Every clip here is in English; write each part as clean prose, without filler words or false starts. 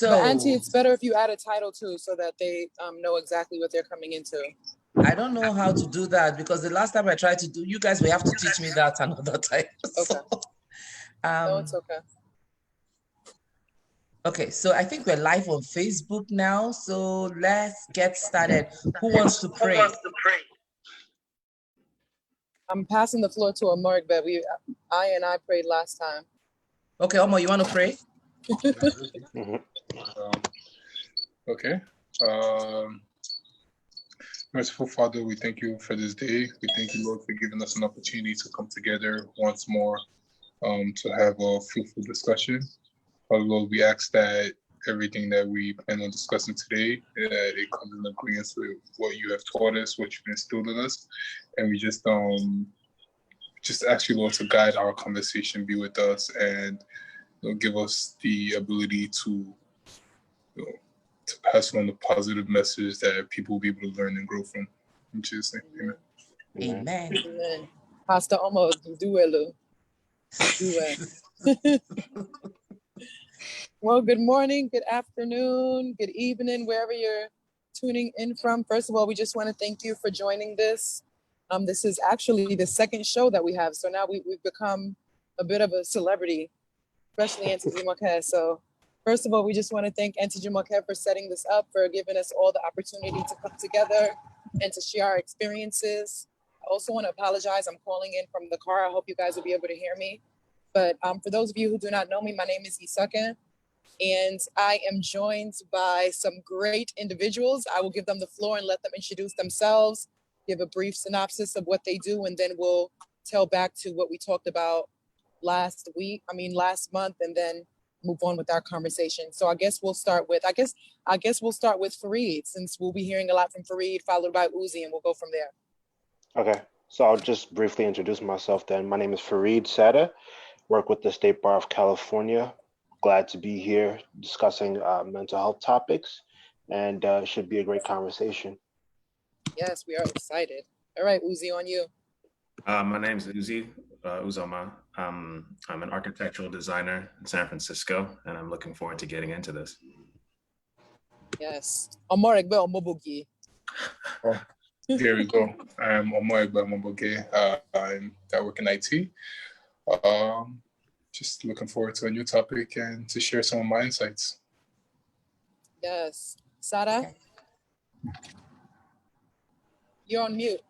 But Auntie, So it's better if you add a title too, so that they know exactly what they're coming into. I don't know how to do that because the last time I tried to do, you guys will have to teach me that another time. Okay. So, No, it's okay. okay, so I think we're live on Facebook now. So let's get started. Who wants to pray? I'm passing the floor to Amor, but I prayed last time. Okay, Omo, you want to pray? Okay. Merciful Father, we thank you for this day. We thank you, Lord, for giving us an opportunity to come together once more to have a fruitful discussion. Father, Lord, we ask that everything that we plan on discussing today, that it comes in agreement with what you have taught us, what you've instilled in us. And we just ask you, Lord, to guide our conversation, be with us, and give us the ability to pass on the positive message that people will be able to learn and grow from. In Jesus' name, amen. Amen. Amen. Pastor Omo, do it. Well, good morning, good afternoon, good evening, wherever you're tuning in from. First of all, we just want to thank you for joining this. This is actually the second show that we have. So now we've become a bit of a celebrity, especially Auntie Jumoke. So first of all, we just want to thank Auntie Jumoke for setting this up, for giving us all the opportunity to come together and to share our experiences. I also want to apologize. I'm calling in from the car. I hope you guys will be able to hear me. But for those of you who do not know me, my name is Isake, and I am joined by some great individuals. I will give them the floor and let them introduce themselves, give a brief synopsis of what they do, and then we'll tell back to what we talked about last month, and then move on with our conversation. So I guess we'll start with Fareed, since we'll be hearing a lot from Fareed, followed by Uzi, and we'll go from there. Okay, so I'll just briefly introduce myself then. My name is Fareed Sada, work with the State Bar of California. Glad to be here discussing mental health topics, and should be a great conversation. Yes, we are excited. All right, Uzi, on you. My name is Uzi Uzoma. I'm an architectural designer in San Francisco, and I'm looking forward to getting into this. Yes. Omoregbe Omobogi. Oh, there we go. I'm Omoegbe Omoboge. I work in IT. Just looking forward to a new topic and to share some of my insights. Yes. Sarah? You're on mute.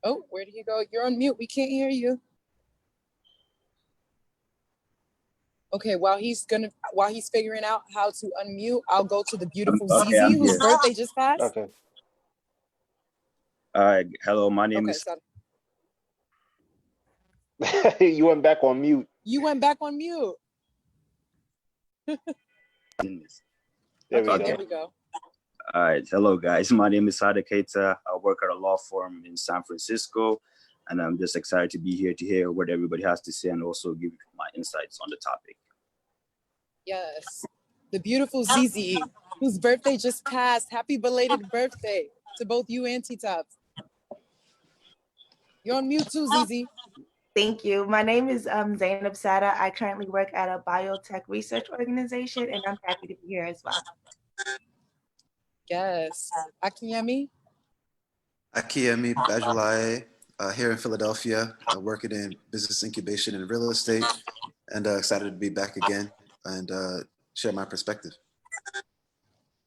Oh, where did you go? You're on mute. We can't hear you. Okay, while he's figuring out how to unmute, I'll go to the beautiful Zizi, whose birthday just passed. Okay. Hello, my name is... You went back on mute. You went back on mute. There we go. All right. Hello, guys. My name is Sada Keita. I work at a law firm in San Francisco, and I'm just excited to be here to hear what everybody has to say and also give my insights on the topic. Yes. The beautiful Zizi, whose birthday just passed. Happy belated birthday to both you and T-Tops. You're on mute too, Zizi. Thank you. My name is Zainab Sada. I currently work at a biotech research organization, and I'm happy to be here as well. Yes. Akiyemi Bajulai, here in Philadelphia, working in business incubation and real estate, and excited to be back again and share my perspective.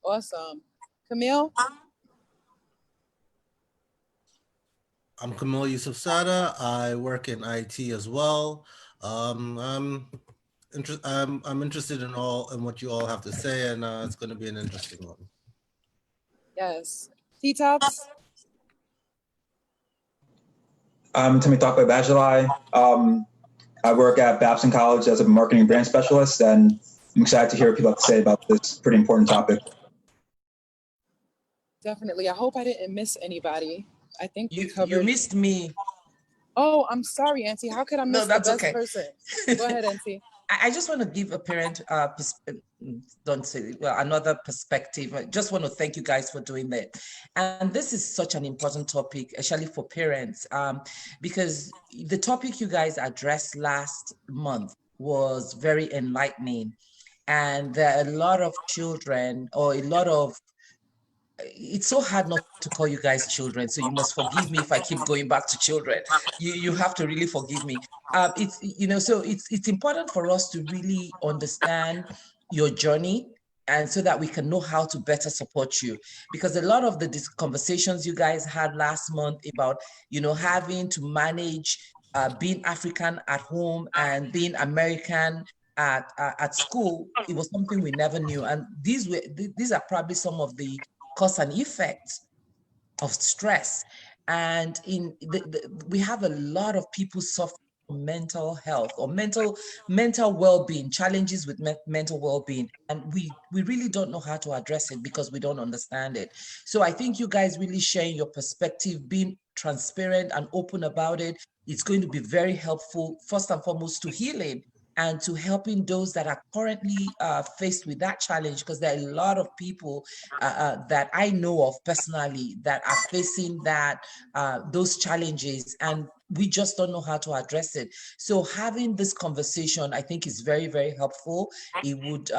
Awesome. Camille? I'm Camille Yusuf Sada. I work in IT as well. I'm interested in what you all have to say, and it's going to be an interesting one. Yes. T-Tops? I'm Temitope Bajulai. I work at Babson College as a marketing brand specialist, and I'm excited to hear what people have to say about this pretty important topic. Definitely. I hope I didn't miss anybody. I think you missed me. Oh, I'm sorry, Auntie. How could I miss the best person? Go ahead, Auntie. I just want to give a parent, another perspective. I just want to thank you guys for doing that. And this is such an important topic, especially for parents, because the topic you guys addressed last month was very enlightening. And there are a lot of children, or a lot of, it's so hard not to call you guys children, so you must forgive me if I keep going back to children. You have to really forgive me. It's, you know, so it's important for us to really understand your journey, and so that we can know how to better support you. Because a lot of the conversations you guys had last month about, you know, having to manage being African at home and being American at school, it was something we never knew. And these are probably some of the cause and effect of stress. And we have a lot of people suffering from mental health or mental well-being, challenges with mental well-being, and we really don't know how to address it because we don't understand it. So I think you guys really sharing your perspective, being transparent and open about it, it's going to be very helpful, first and foremost, to healing and to helping those that are currently faced with that challenge, because there are a lot of people that I know of personally that are facing those challenges, and we just don't know how to address it. So having this conversation, I think, is very, very helpful. It would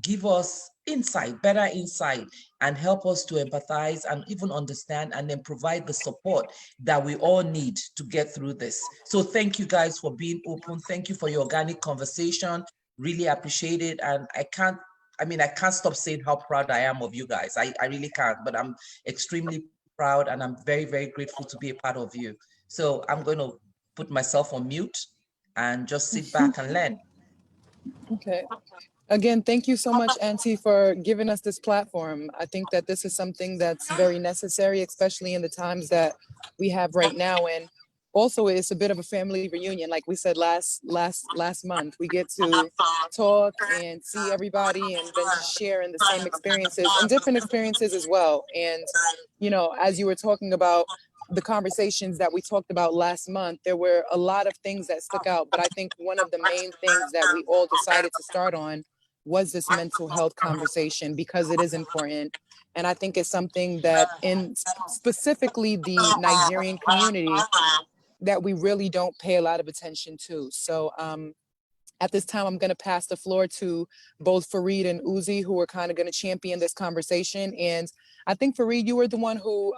give us insight, better insight, and help us to empathize and even understand, and then provide the support that we all need to get through this. So thank you guys for being open. Thank you for your organic conversation. Really appreciate it. And I can't stop saying how proud I am of you guys. I really can't, but I'm extremely proud, and I'm very, very grateful to be a part of you. So I'm going to put myself on mute and just sit back and learn. Okay. Again, thank you so much, Auntie, for giving us this platform. I think that this is something that's very necessary, especially in the times that we have right now. And also, it's a bit of a family reunion, like we said last month. We get to talk and see everybody, and then just share in the same experiences and different experiences as well. And you know, as you were talking about the conversations that we talked about last month, there were a lot of things that stuck out. But I think one of the main things that we all decided to start on was this mental health conversation, because it is important. And I think it's something that in specifically the Nigerian community that we really don't pay a lot of attention to. So at this time, I'm going to pass the floor to both Fareed and Uzi, who are kind of going to champion this conversation. And I think, Fareed, you were the one who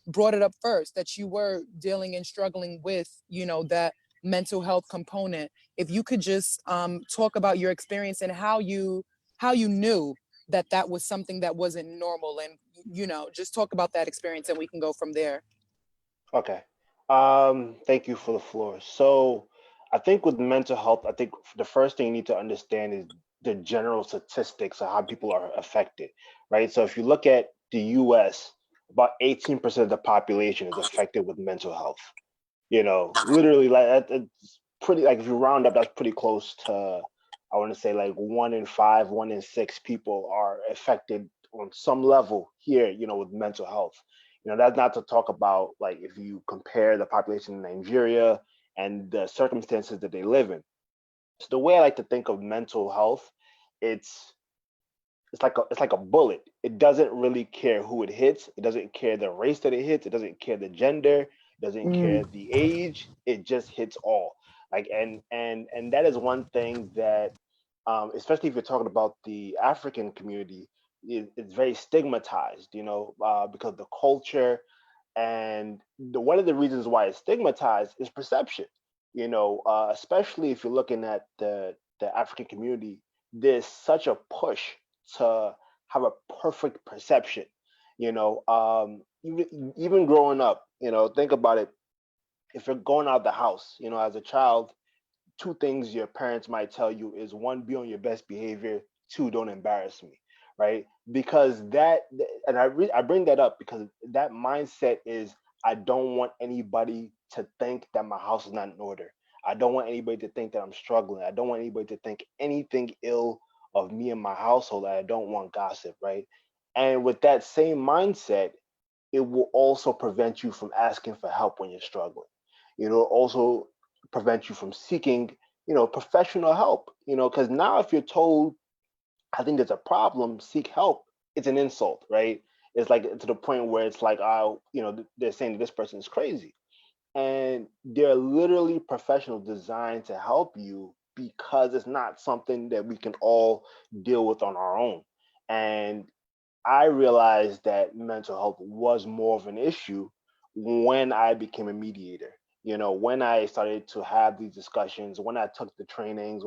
brought it up first, that you were dealing and struggling with, you know, that mental health component. If you could just talk about your experience and how you knew that that was something that wasn't normal, and, you know, just talk about that experience, and we can go from there. Okay. Thank you for the floor. So I think with mental health, I think the first thing you need to understand is the general statistics of how people are affected, right? So if you look at the US, about 18% of the population is affected with mental health. You know, literally, like it's pretty, like if you round up, that's pretty close to, I want to say, like 1 in 5, 1 in 6 people are affected on some level here, you know, with mental health. You know, that's not to talk about, like, if you compare the population in Nigeria and the circumstances that they live in. So the way I like to think of mental health, it's it's like a bullet. It doesn't really care who it hits. It doesn't care the race that it hits. It doesn't care the gender. It doesn't care the age. It just hits all. Like, and that is one thing that, especially if you're talking about the African community, it's very stigmatized. You know, because the culture, and one of the reasons why it's stigmatized is perception. You know, especially if you're looking at the African community, there's such a push to have a perfect perception. You know, even growing up, you know, think about it. If you're going out the house, you know, as a child, two things your parents might tell you is, one, be on your best behavior, two, don't embarrass me, right? Because and I bring that up because that mindset is, I don't want anybody to think that my house is not in order. I don't want anybody to think that I'm struggling. I don't want anybody to think anything ill of me and my household. I don't want gossip, right? And with that same mindset, it will also prevent you from asking for help when you're struggling. It'll also prevent you from seeking, you know, professional help. You know, because now if you're told, I think there's a problem, seek help, it's an insult, right? It's like to the point where it's like, oh, you know, they're saying that this person is crazy. And they're literally professionals designed to help you because it's not something that we can all deal with on our own. And I realized that mental health was more of an issue when I became a mediator. You know, when I started to have these discussions, when I took the trainings,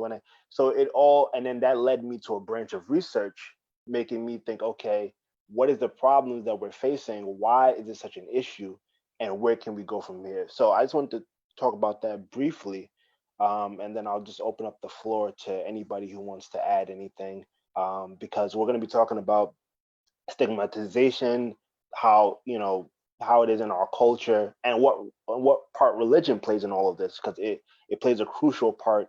so it all, and then that led me to a branch of research, making me think, okay, what is the problems that we're facing? Why is it such an issue? And where can we go from here? So I just wanted to talk about that briefly. And then I'll just open up the floor to anybody who wants to add anything, because we're going to be talking about stigmatization, how, how it is in our culture, and what part religion plays in all of this, because it plays a crucial part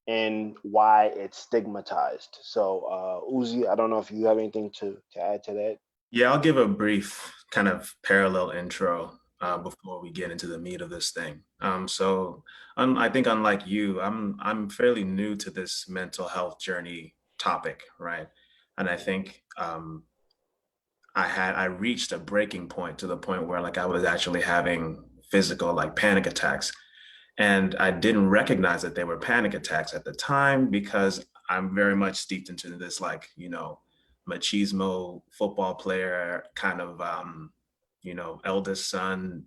in why it's stigmatized. So Uzi, I don't know if you have anything to add to that. Yeah, I'll give a brief kind of parallel intro before we get into the meat of this thing. I think unlike you, I'm fairly new to this mental health journey topic, right? And I think I reached a breaking point, to the point where like I was actually having physical like panic attacks, and I didn't recognize that they were panic attacks at the time, because I'm very much steeped into this, like, machismo football player kind of, eldest son,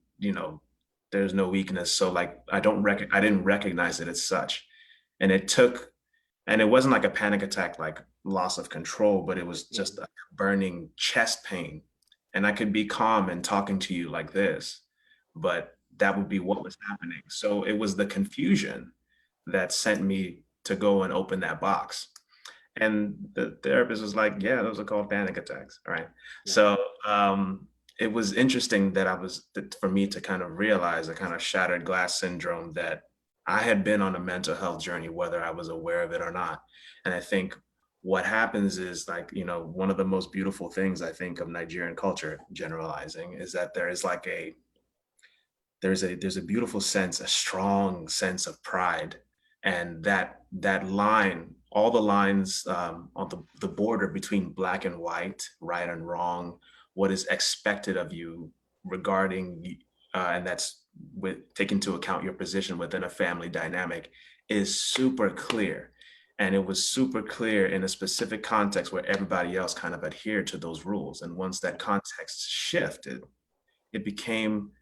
there's no weakness. So like, I didn't recognize it as such. And and it wasn't like a panic attack, like loss of control, but it was just a burning chest pain. And I could be calm and talking to you like this, but that would be what was happening. So it was the confusion that sent me to go and open that box. And the therapist was like, yeah, those are called panic attacks. All right. Yeah. So it was interesting that for me to kind of realize a kind of shattered glass syndrome, that I had been on a mental health journey, whether I was aware of it or not. And I think what happens is, like, one of the most beautiful things I think of Nigerian culture, generalizing, is that there's a beautiful sense, a strong sense of pride. And that line, all the lines on the border between black and white, right and wrong, what is expected of you regarding, and that's with take into account your position within a family dynamic, is super clear. And it was super clear in a specific context where everybody else kind of adhered to those rules. And once that context shifted, it became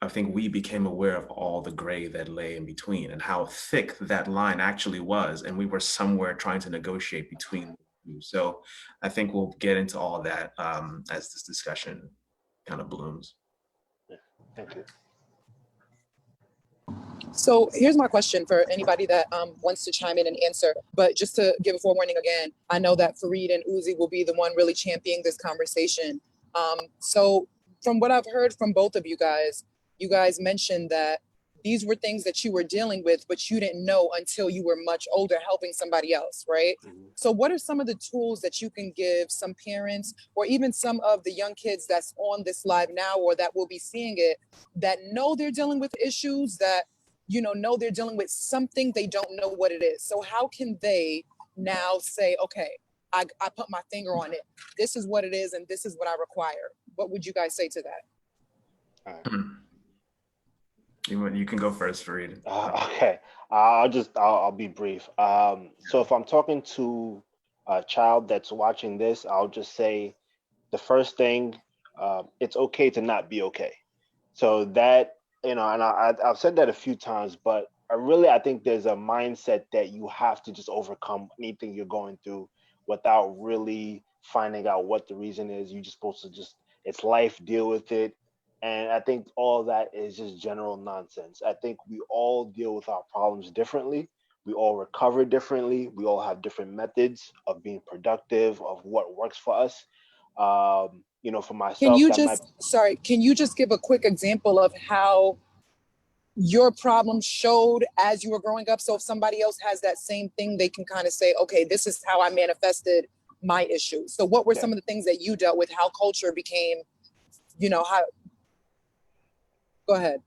I think we became aware of all the gray that lay in between, and how thick that line actually was. And we were somewhere trying to negotiate between the two. So I think we'll get into all of that as this discussion kind of blooms. Yeah. Thank you. So here's my question for anybody that wants to chime in and answer. But just to give a forewarning again, I know that Fareed and Uzi will be the one really championing this conversation. So from what I've heard from both of you guys mentioned that these were things that you were dealing with, but you didn't know until you were much older helping somebody else, right? Mhm. So what are some of the tools that you can give some parents, or even some of the young kids that's on this live now, or that will be seeing it, that know they're dealing with issues, that know they're dealing with something, they don't know what it is. So how can they now say, okay, I put my finger on it. This is what it is, and this is what I require. What would you guys say to that? All right. You can go first, Fareed. Okay, I'll be brief. So if I'm talking to a child that's watching this, I'll just say the first thing, it's okay to not be okay. So that, and I've said that a few times, but I think there's a mindset that you have to just overcome anything you're going through without really finding out what the reason is. You're just supposed to it's life, deal with it. And I think all that is just general nonsense. I think we all deal with our problems differently. We all recover differently. We all have different methods of being productive, of what works for us. For Can myself, you that might. can you just give a quick example of how your problem showed as you were growing up? So if somebody else has that same thing, they can kind of say, okay, this is how I manifested my issue. So what were Okay. some of the things that you dealt with, how culture became, how, go ahead.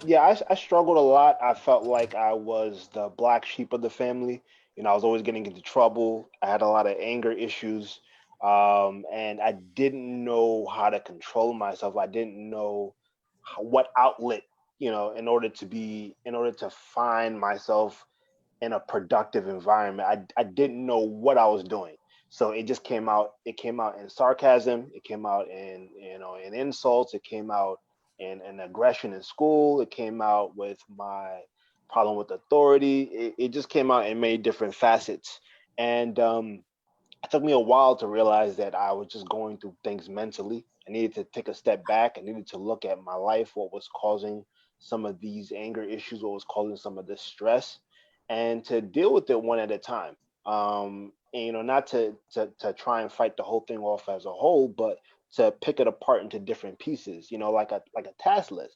Yeah, I struggled a lot. I felt like I was the black sheep of the family. I was always getting into trouble. I had a lot of anger issues. And I didn't know how to control myself. I didn't know what outlet, in order to find myself in a productive environment. I didn't know what I was doing. So it just came out, it came out in sarcasm, it came out in, in insults, it came out in aggression in school, it came out with my problem with authority. It just came out in many different facets. And it took me a while to realize that I was just going through things mentally. I needed to take a step back. I needed to look at my life, what was causing some of these anger issues, what was causing some of this stress, and to deal with it one at a time. And, not to try and fight the whole thing off as a whole, but to pick it apart into different pieces. Like a task list.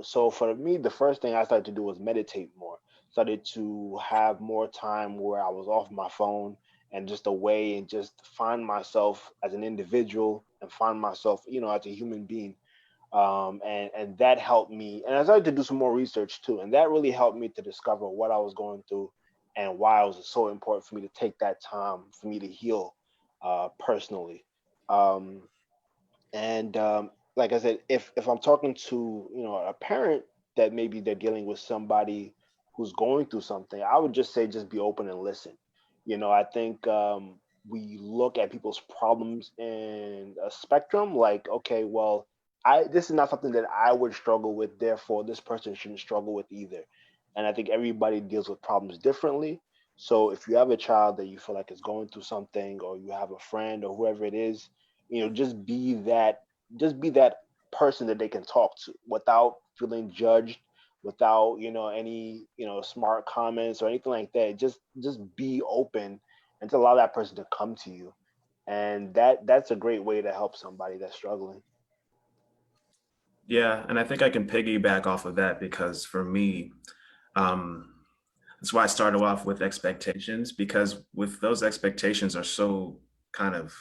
So for me, the first thing I started to do was meditate more. Started to have more time where I was off my phone and just away and just find myself as an individual and find myself, as a human being. And that helped me. And I started to do some more research too, and that really helped me to discover what I was going through and why it was so important for me to take that time for me to heal personally. Um, and like I said, if I'm talking to a parent that maybe they're dealing with somebody who's going through something, I would just say just be open and listen. I think we look at people's problems in a spectrum. Like, okay, well, I this is not something that I would struggle with. Therefore, this person shouldn't struggle with either. And I think everybody deals with problems differently. So if you have a child that you feel like is going through something, or you have a friend or whoever it is, just be that person that they can talk to without feeling judged, without any smart comments or anything like that. Just be open and to allow that person to come to you, and that's a great way to help somebody that's struggling. Yeah, and I think I can piggyback off of that because for me, um, that's why I started off with expectations, because with those expectations are so kind of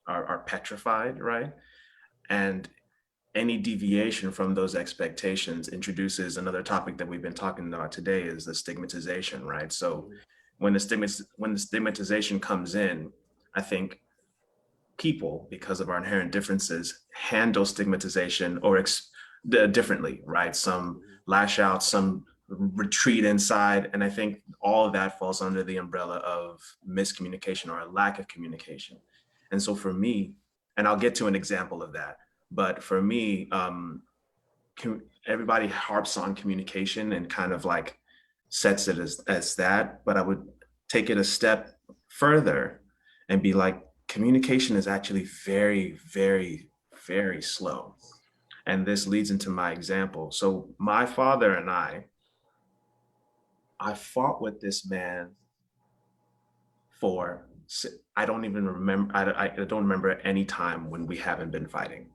are petrified, right? And any deviation from those expectations introduces another topic that we've been talking about today is the stigmatization, right? So when the stigmatization comes in, I think people, because of our inherent differences, handle stigmatization differently, right? Some lash out, some retreat inside. And I think all of that falls under the umbrella of miscommunication or a lack of communication. And so for me, and I'll get to an example of that, but for me, everybody harps on communication and kind of like sets it as that, but I would take it a step further and be like, communication is actually very, very, very slow. And this leads into my example. So my father and I fought with this man for, I don't even remember, I don't remember any time when we haven't been fighting,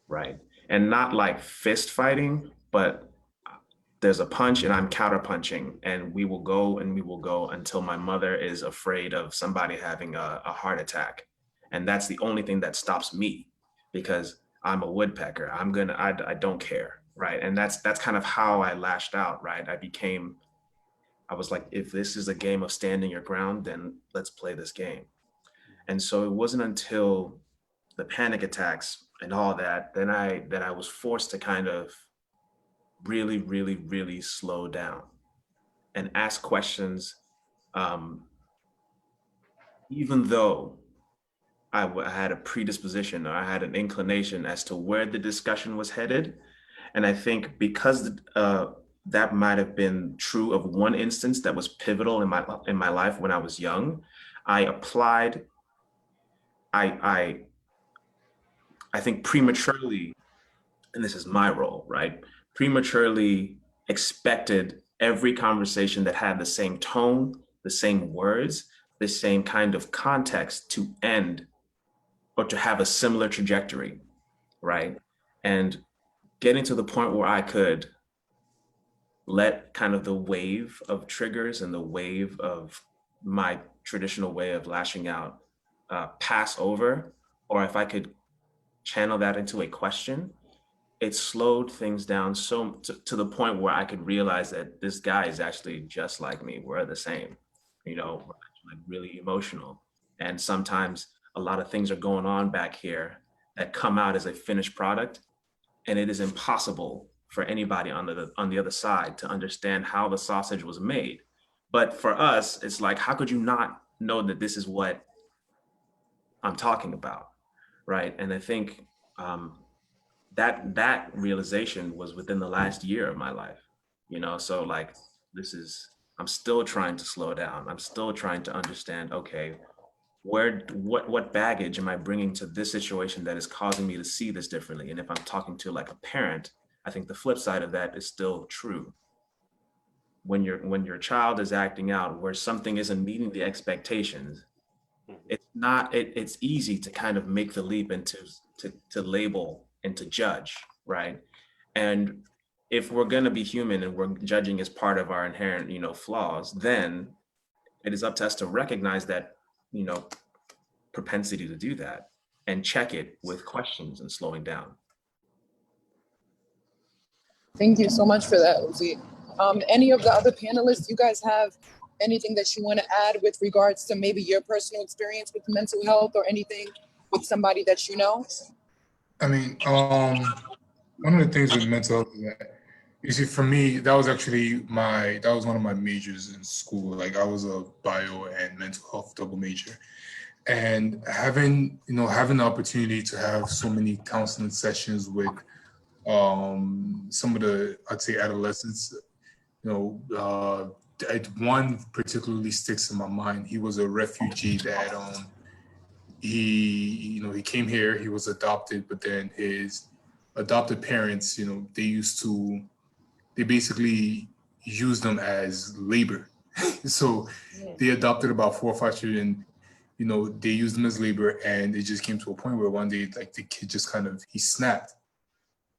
right? And not like fist fighting, but there's a punch and I'm counter punching, and we will go and we will go until my mother is afraid of somebody having a heart attack. And that's the only thing that stops me, because I'm a woodpecker. I don't care. Right. And that's kind of how I lashed out. Right. I was like, if this is a game of standing your ground, then let's play this game. And so it wasn't until the panic attacks and all that, that I was forced to kind of really, really, really slow down and ask questions, um, even though I had a predisposition or I had an inclination as to where the discussion was headed. And I think because that might have been true of one instance that was pivotal in my life when I was young, I applied, I I think prematurely, and this is my role, right? Prematurely expected every conversation that had the same tone, the same words, the same kind of context to end or to have a similar trajectory, right? And getting to the point where I could let kind of the wave of triggers and the wave of my traditional way of lashing out pass over, or if I could channel that into a question, it slowed things down to the point where I could realize that this guy is actually just like me. We're the same, we're actually like really emotional. And sometimes a lot of things are going on back here that come out as a finished product. And it is impossible for anybody on the other side to understand how the sausage was made. But for us, it's like, how could you not know that this is what I'm talking about, right? And I think that realization was within the last year of my life, you know. So like, this is, I'm still trying to slow down. I'm still trying to understand, okay, what baggage am I bringing to this situation that is causing me to see this differently? And if I'm talking to like a parent, I think the flip side of that is still true. When your child is acting out where something isn't meeting the expectations, it's easy to kind of make the leap into to label and to judge, right? And if we're going to be human and we're judging as part of our inherent, you know, flaws, then it is up to us to recognize that, you know, propensity to do that and check it with questions and slowing down. Thank you so much for that, Uzi. Any of the other panelists, you guys have anything that you want to add with regards to maybe your personal experience with mental health or anything with somebody that you know? I mean, one of the things with mental health is that, you see, for me, that was one of my majors in school. Like I was a bio and mental health double major, and having the opportunity to have so many counseling sessions with some of the, I'd say, adolescents, one particularly sticks in my mind. He was a refugee that he came here, he was adopted, but then his adopted parents, they basically used them as labor. So they adopted about 4 or 5 children. They used them as labor, and it just came to a point where one day, like, the kid just kind of, he snapped.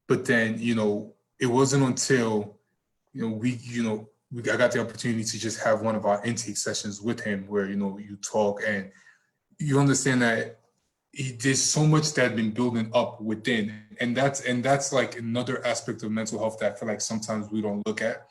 But then, it wasn't until, I got the opportunity to just have one of our intake sessions with him where, you talk and you understand that there's so much that had been building up within. And that's like another aspect of mental health that I feel like sometimes we don't look at,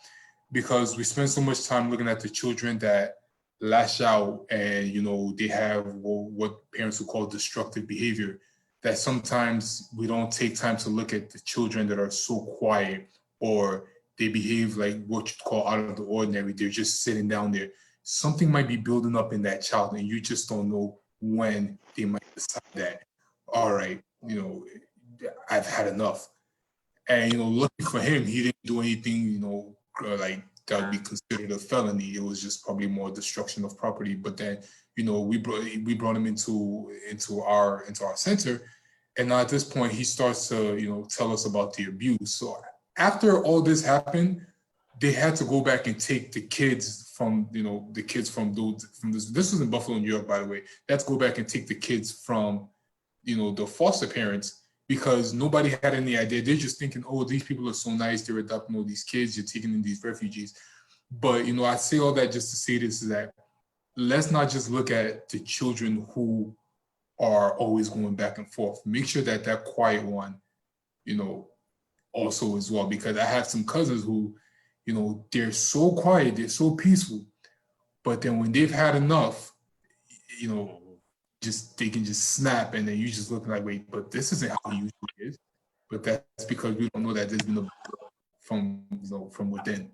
because we spend so much time looking at the children that lash out and they have what parents would call destructive behavior, that sometimes we don't take time to look at the children that are so quiet, or they behave like what you call out of the ordinary. They're just sitting down there. Something might be building up in that child, and you just don't know when they might decide that, all right, I've had enough. And lucky for him, he didn't do anything, like that would be considered a felony. It was just probably more destruction of property. But then, we brought him into our center, and now at this point, he starts to tell us about the abuse. So after all this happened, they had to go back and take the kids from this was in Buffalo, New York, by the way. They had to go back and take the kids from the foster parents, because nobody had any idea. They're just thinking, oh, these people are so nice, they're adopting all these kids, you're taking in these refugees. But I say all that just to say this, is that let's not just look at the children who are always going back and forth. Make sure that that quiet one, also as well, because I have some cousins who, they're so quiet, they're so peaceful, but then when they've had enough, you know, just they can just snap, and then you just look like, wait, but this isn't how he usually is. But that's because we don't know that there's been a from within.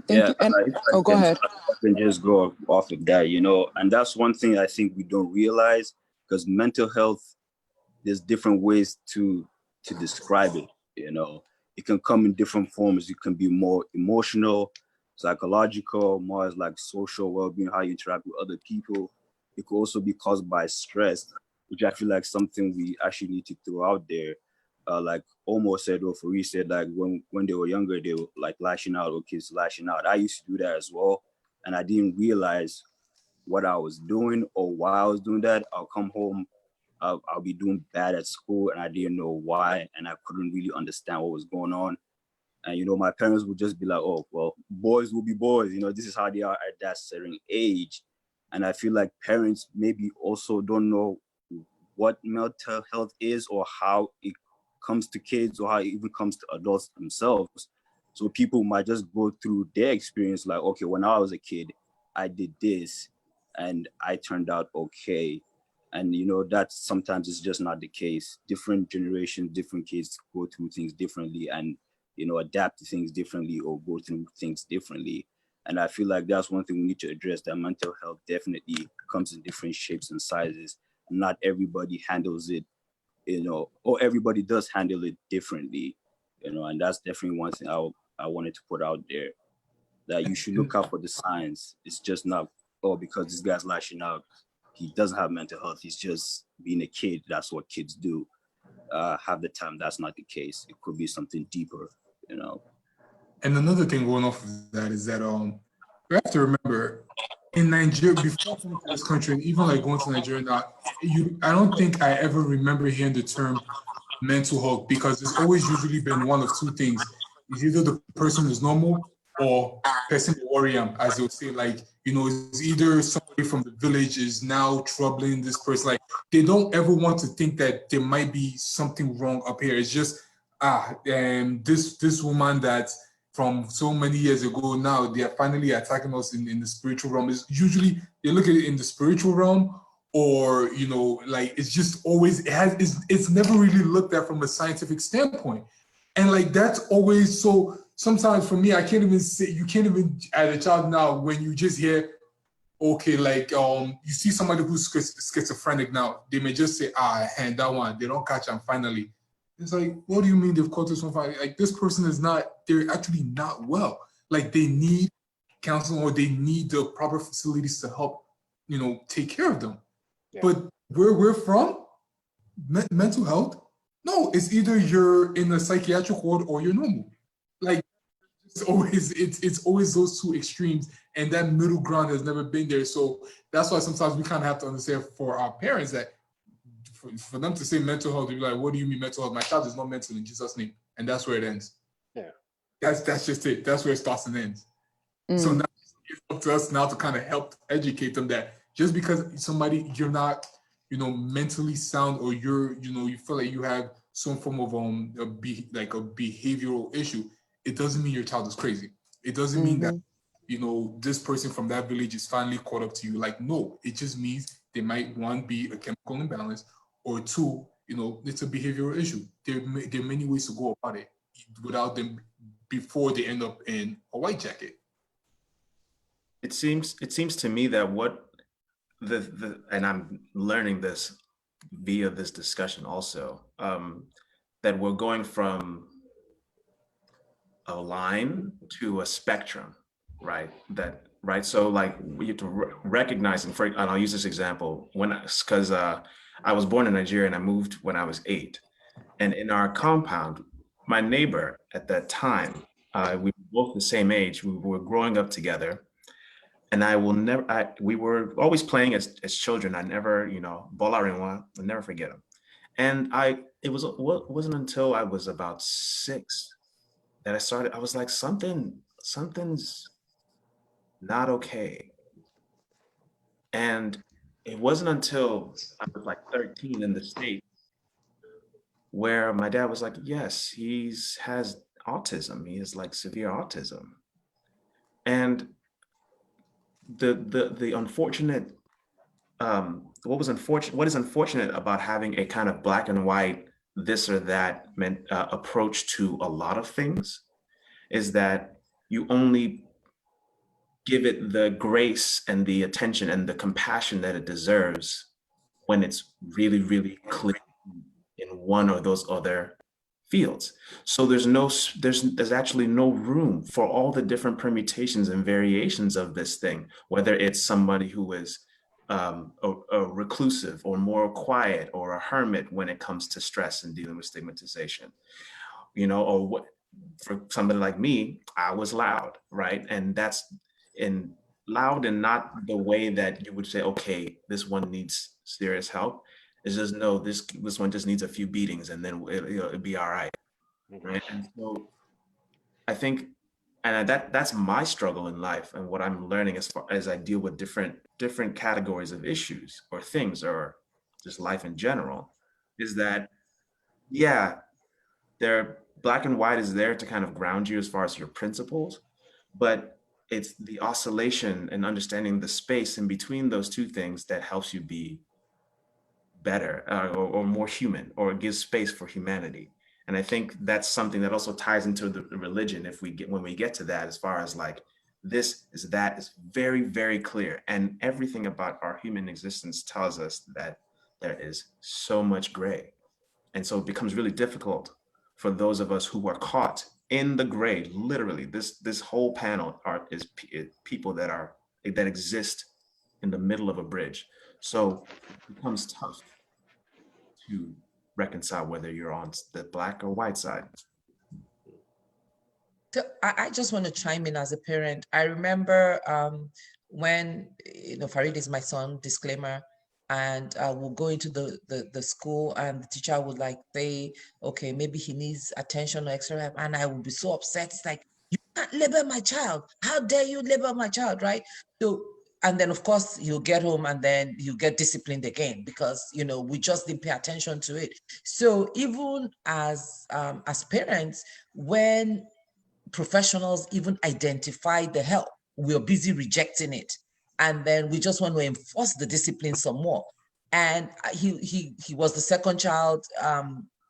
Thank you. And if oh, go ahead. I can just go off of that, and that's one thing I think we don't realize, because mental health, there's different ways to describe it. It can come in different forms. It can be more emotional, psychological, more as like social well-being, how you interact with other people. It could also be caused by stress, which I feel like something we actually need to throw out there. Like almost said, or Farid said, like when they were younger, they were like lashing out, or kids lashing out. I used to do that as well, and I didn't realize what I was doing or why I was doing that. I'll come home, I'll be doing bad at school, and I didn't know why, and I couldn't really understand what was going on. And my parents would just be like, "Oh, well, boys will be boys. This is how they are at that certain age." And I feel like parents maybe also don't know what mental health is, or how it comes to kids, or how it even comes to adults themselves. So people might just go through their experience like, okay, when I was a kid, I did this and I turned out okay. And that sometimes is just not the case. Different generations, different kids go through things differently, and adapt to things differently, or go through things differently. And I feel like that's one thing we need to address, that mental health definitely comes in different shapes and sizes. Not everybody handles it, or everybody does handle it differently, and that's definitely one thing I wanted to put out there, that you should look out for the signs. It's just not, oh, because this guy's lashing out, he doesn't have mental health, he's just being a kid. That's what kids do. Half the time, that's not the case. It could be something deeper. And another thing going off of that is that we have to remember in Nigeria, before coming to this country, and even like going to Nigeria now, I don't think I ever remember hearing the term mental health, because it's always usually been one of two things. It's either the person is normal or person warrior, as they would say, like, it's either somebody from the village is now troubling this person. Like, they don't ever want to think that there might be something wrong up here. It's just, this woman that from so many years ago, now they are finally attacking us in the spiritual realm. Is usually they look at it in the spiritual realm, or like, it's just always, it's never really looked at from a scientific standpoint. And like, that's always, so sometimes for me, I can't even say, you can't even, as a child now, when you just hear, okay, like, you see somebody who's schizophrenic now, they may just say, and that one, they don't catch them finally. It's like, what do you mean they've caught this one finally? Like, this person is not, they're actually not well. Like, they need counseling, or they need the proper facilities to help, take care of them. Yeah. But where we're from, mental health, no, it's either you're in a psychiatric ward or you're normal. Like, it's always those two extremes, and that middle ground has never been there. So that's why sometimes we kind of have to understand for our parents that for them to say mental health, they're like, what do you mean mental health? My child is not mental, in Jesus' name. And that's where it ends. Yeah. That's just it. That's where it starts and ends. So now it's up to us now to kind of help educate them that just because somebody, you're not, mentally sound, or you feel like you have some form of like a behavioral issue, it doesn't mean your child is crazy. It doesn't mean that this person from that village is finally caught up to you. Like, no, it just means they might, one, be a chemical imbalance, or two, it's a behavioral issue. There are many ways to go about it without them, before they end up in a white jacket. It seems to me that what the and I'm learning this via this discussion also, that we're going from a line to a spectrum, right? So like, we have to recognize, and I'll use this example, because I was born in Nigeria and I moved when I was 8, and in our compound, my neighbor at that time, we were both the same age, we were growing up together. And we were always playing as children. I never, Bola, I never forget him. And it wasn't until I was about 6 that I was like, something's not okay. And it wasn't until I was like 13 in the States where my dad was like, yes, has autism. He has like severe autism. And the unfortunate what is unfortunate about having a kind of black and white, this or that approach to a lot of things, is that you only give it the grace and the attention and the compassion that it deserves when it's really, really clear in one or those other fields. So there's actually no room for all the different permutations and variations of this thing, whether it's somebody who is a reclusive or more quiet, or a hermit when it comes to stress and dealing with stigmatization, or what, for somebody like me, I was loud, right? And that's in loud, and not the way that you would say, okay, this one needs serious help. It's just, no, this one just needs a few beatings and then it'll be all right. Right. And so I think, and that's my struggle in life, and what I'm learning as far as I deal with different categories of issues or things, or just life in general, is that, yeah, black and white is there to kind of ground you as far as your principles, but it's the oscillation and understanding the space in between those two things that helps you be better, or more human, or gives space for humanity. And I think that's something that also ties into the religion, when we get to that, as far as like that is very, very clear. And everything about our human existence tells us that there is so much gray. And so it becomes really difficult for those of us who are caught in the gray. Literally, this whole panel is people that exist in the middle of a bridge. So it becomes tough to reconcile whether you're on the black or white side. So I just want to chime in as a parent. I remember when, Farid is my son, disclaimer, and we'll go into the school and the teacher would like say, okay, maybe he needs attention or extra help. And I would be so upset. It's like, you can't label my child. How dare you label my child, right? So, and then of course he'll get home and then he'll get disciplined again because, we just didn't pay attention to it. So even as parents, when professionals even identify the help, we're busy rejecting it, and then we just want to enforce the discipline some more. And he was the second child.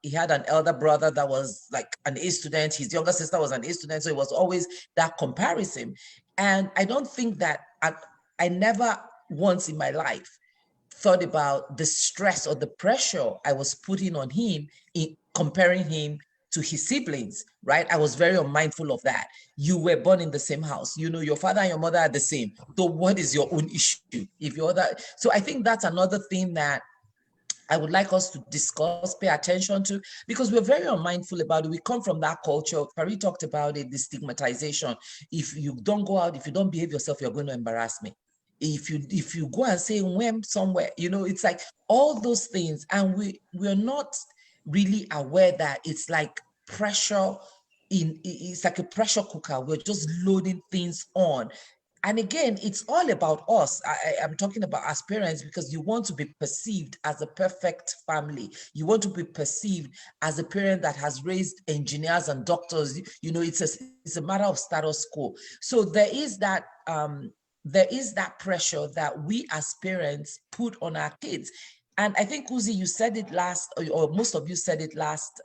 He had an elder brother that was like an A student. His younger sister was an A student, so it was always that comparison. And I don't think that I never once in my life thought about the stress or the pressure I was putting on him in comparing him to his siblings, right? I was very unmindful of that. You were born in the same house. Your father and your mother are the same. So what is your own issue? If you're that, so I think that's another thing that I would like us to discuss, pay attention to, because we're very unmindful about it. We come from that culture. Farid talked about it, the stigmatization. If you don't go out, if you don't behave yourself, you're going to embarrass me. If you go and say when somewhere, it's like all those things, and we're not really aware that it's like pressure it's like a pressure cooker. We're just loading things on. And again, it's all about us. I'm talking about as parents because you want to be perceived as a perfect family. You want to be perceived as a parent that has raised engineers and doctors. It's a matter of status quo. So there is that pressure that we as parents put on our kids. And I think, Uzi, you said it last, or most of you said it last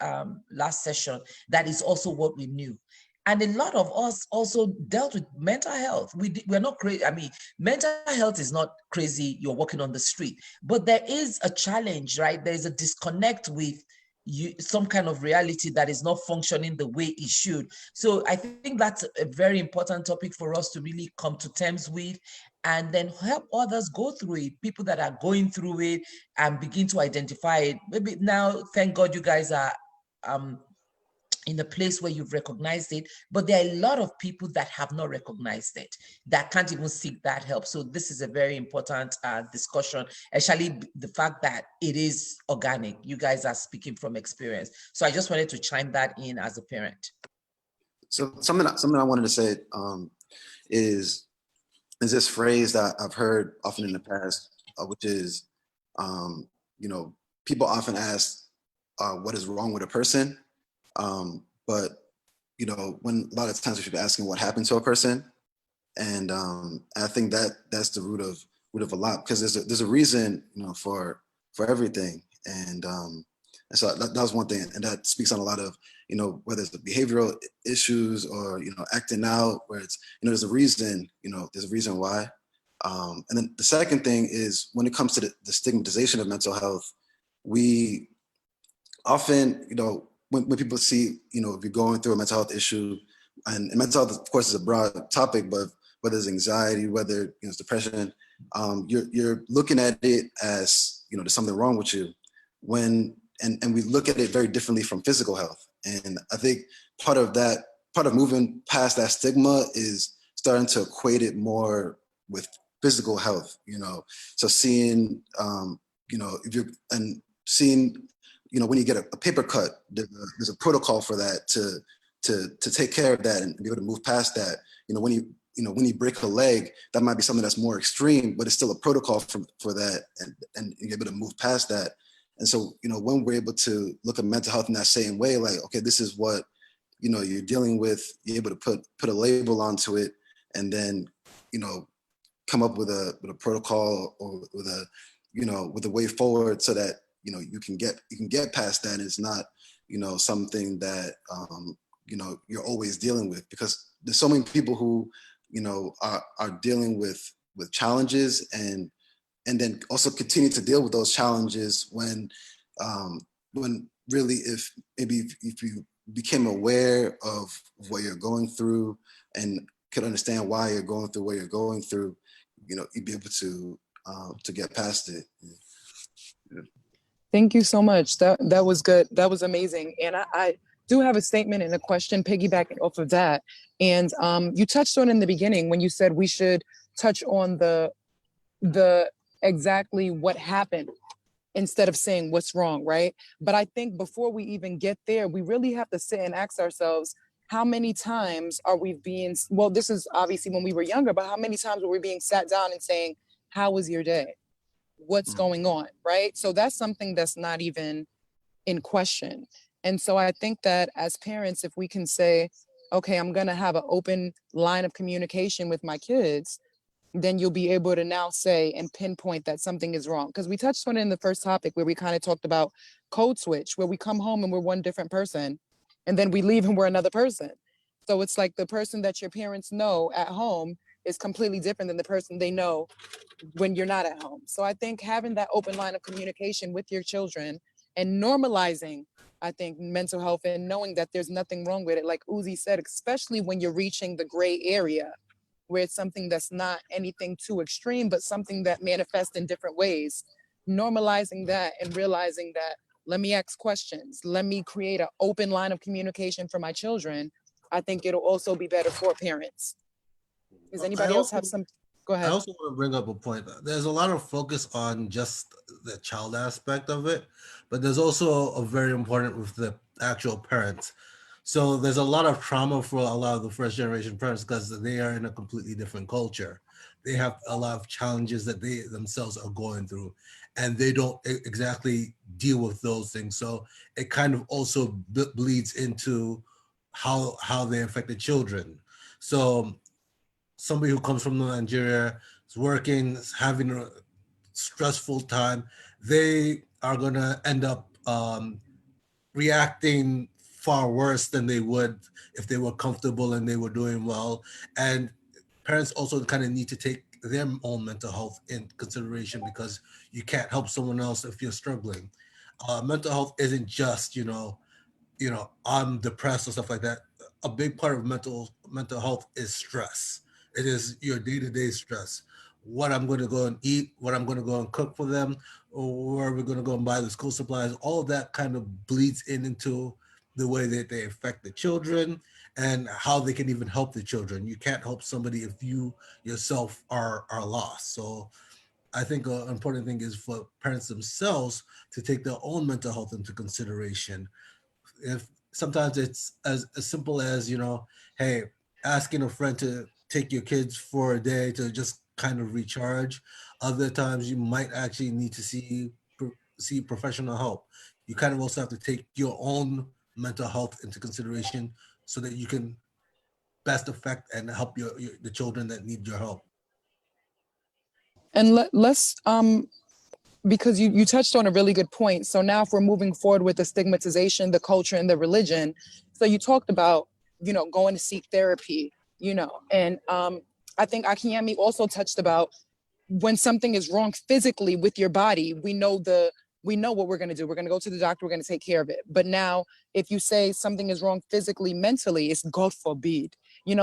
session, that is also what we knew. And a lot of us also dealt with mental health. We're not crazy. I mean, mental health is not crazy. You're walking on the street, but there is a challenge, right? There's a disconnect with some kind of reality that is not functioning the way it should. So I think that's a very important topic for us to really come to terms with, and then help others go through it, people that are going through it, and begin to identify it. Maybe now, thank God you guys are in a place where you've recognized it, but there are a lot of people that have not recognized it, that can't even seek that help. So this is a very important discussion, especially the fact that it is organic. You guys are speaking from experience. So I just wanted to chime that in as a parent. So something I wanted to say is this phrase that I've heard often in the past, which is, people often ask, what is wrong with a person? But when a lot of times we should be asking what happened to a person, and I think that's the root of a lot, because there's a reason for everything, and so that was one thing, and that speaks on a lot of whether it's the behavioral issues or acting out, where it's there's a reason why. And then the second thing is when it comes to the stigmatization of mental health, we often when people see, if you're going through a mental health issue, and mental health, of course, is a broad topic, but whether it's anxiety, whether it's depression, you're looking at it as, there's something wrong with you. And we look at it very differently from physical health. And I think part of moving past that stigma is starting to equate it more with physical health, So seeing, if you're, and seeing, when you get a paper cut, there's a protocol for that to take care of that and be able to move past that. When you break a leg, that might be something that's more extreme, but it's still a protocol for that, and you're able to move past that. And so, when we're able to look at mental health in that same way, like, okay, this is what you're dealing with, you're able to put a label onto it, and then come up with a protocol, or with a way forward, so that you can get past that. And it's not something that you're always dealing with, because there's so many people who are dealing with challenges, and then also continue to deal with those challenges when really, if you became aware of what you're going through and could understand why you're going through what you're going through, you'd be able to get past it. Thank you so much. That was good. That was amazing. And I do have a statement and a question piggybacking off of that. And you touched on in the beginning when you said we should touch on the exactly what happened instead of saying what's wrong, right? But I think before we even get there, we really have to sit and ask ourselves, how many times are we being, well, this is obviously when we were younger, but how many times were we being sat down and saying, how was your day? What's going on, right? So that's something that's not even in question. And so I think that as parents, if we can say, okay, I'm going to have an open line of communication with my kids, then you'll be able to now say and pinpoint that something is wrong. Because we touched on it in the first topic where we kind of talked about code switch, where we come home and we're one different person, and then we leave and we're another person. So it's like the person that your parents know at home is completely different than the person they know when you're not at home. So I think having that open line of communication with your children and normalizing, I think, mental health and knowing that there's nothing wrong with it, like Uzi said, especially when you're reaching the gray area where it's something that's not anything too extreme, but something that manifests in different ways. Normalizing that and realizing that, let me ask questions, let me create an open line of communication for my children. I think it'll also be better for parents. Does anybody else have some? Go I ahead. also want to bring up a point. There's a lot of focus on just the child aspect of it, but there's also a very important with the actual parents. So there's a lot of trauma for a lot of the first generation parents because they are in a completely different culture. They have a lot of challenges that they themselves are going through, and they don't exactly deal with those things. So it kind of also bleeds into how they affect the children. So somebody who comes from Nigeria is working, is having a stressful time, they are going to end up reacting far worse than they would if they were comfortable and they were doing well. And parents also kind of need to take their own mental health in consideration because you can't help someone else if you're struggling. Mental health isn't just, I'm depressed or stuff like that. A big part of mental health is stress. It is your day-to-day stress. What I'm going to go and eat, what I'm going to go and cook for them, or where we're going to go and buy the school supplies. All of that kind of bleeds into the way that they affect the children and how they can even help the children. You can't help somebody if you yourself are lost. So I think an important thing is for parents themselves to take their own mental health into consideration. If sometimes it's as simple as, hey, asking a friend to take your kids for a day to just kind of recharge. Other times you might actually need to see professional help. You kind of also have to take your own mental health into consideration so that you can best affect and help the children that need your help. And let's because you touched on a really good point. So now if we're moving forward with the stigmatization, the culture, and the religion, so you talked about, going to seek therapy, and I think Akiyemi also touched about when something is wrong physically with your body, we know what we're going to do. We're going to go to the doctor, we're going to take care of it. But now if you say something is wrong physically, mentally, it's God forbid.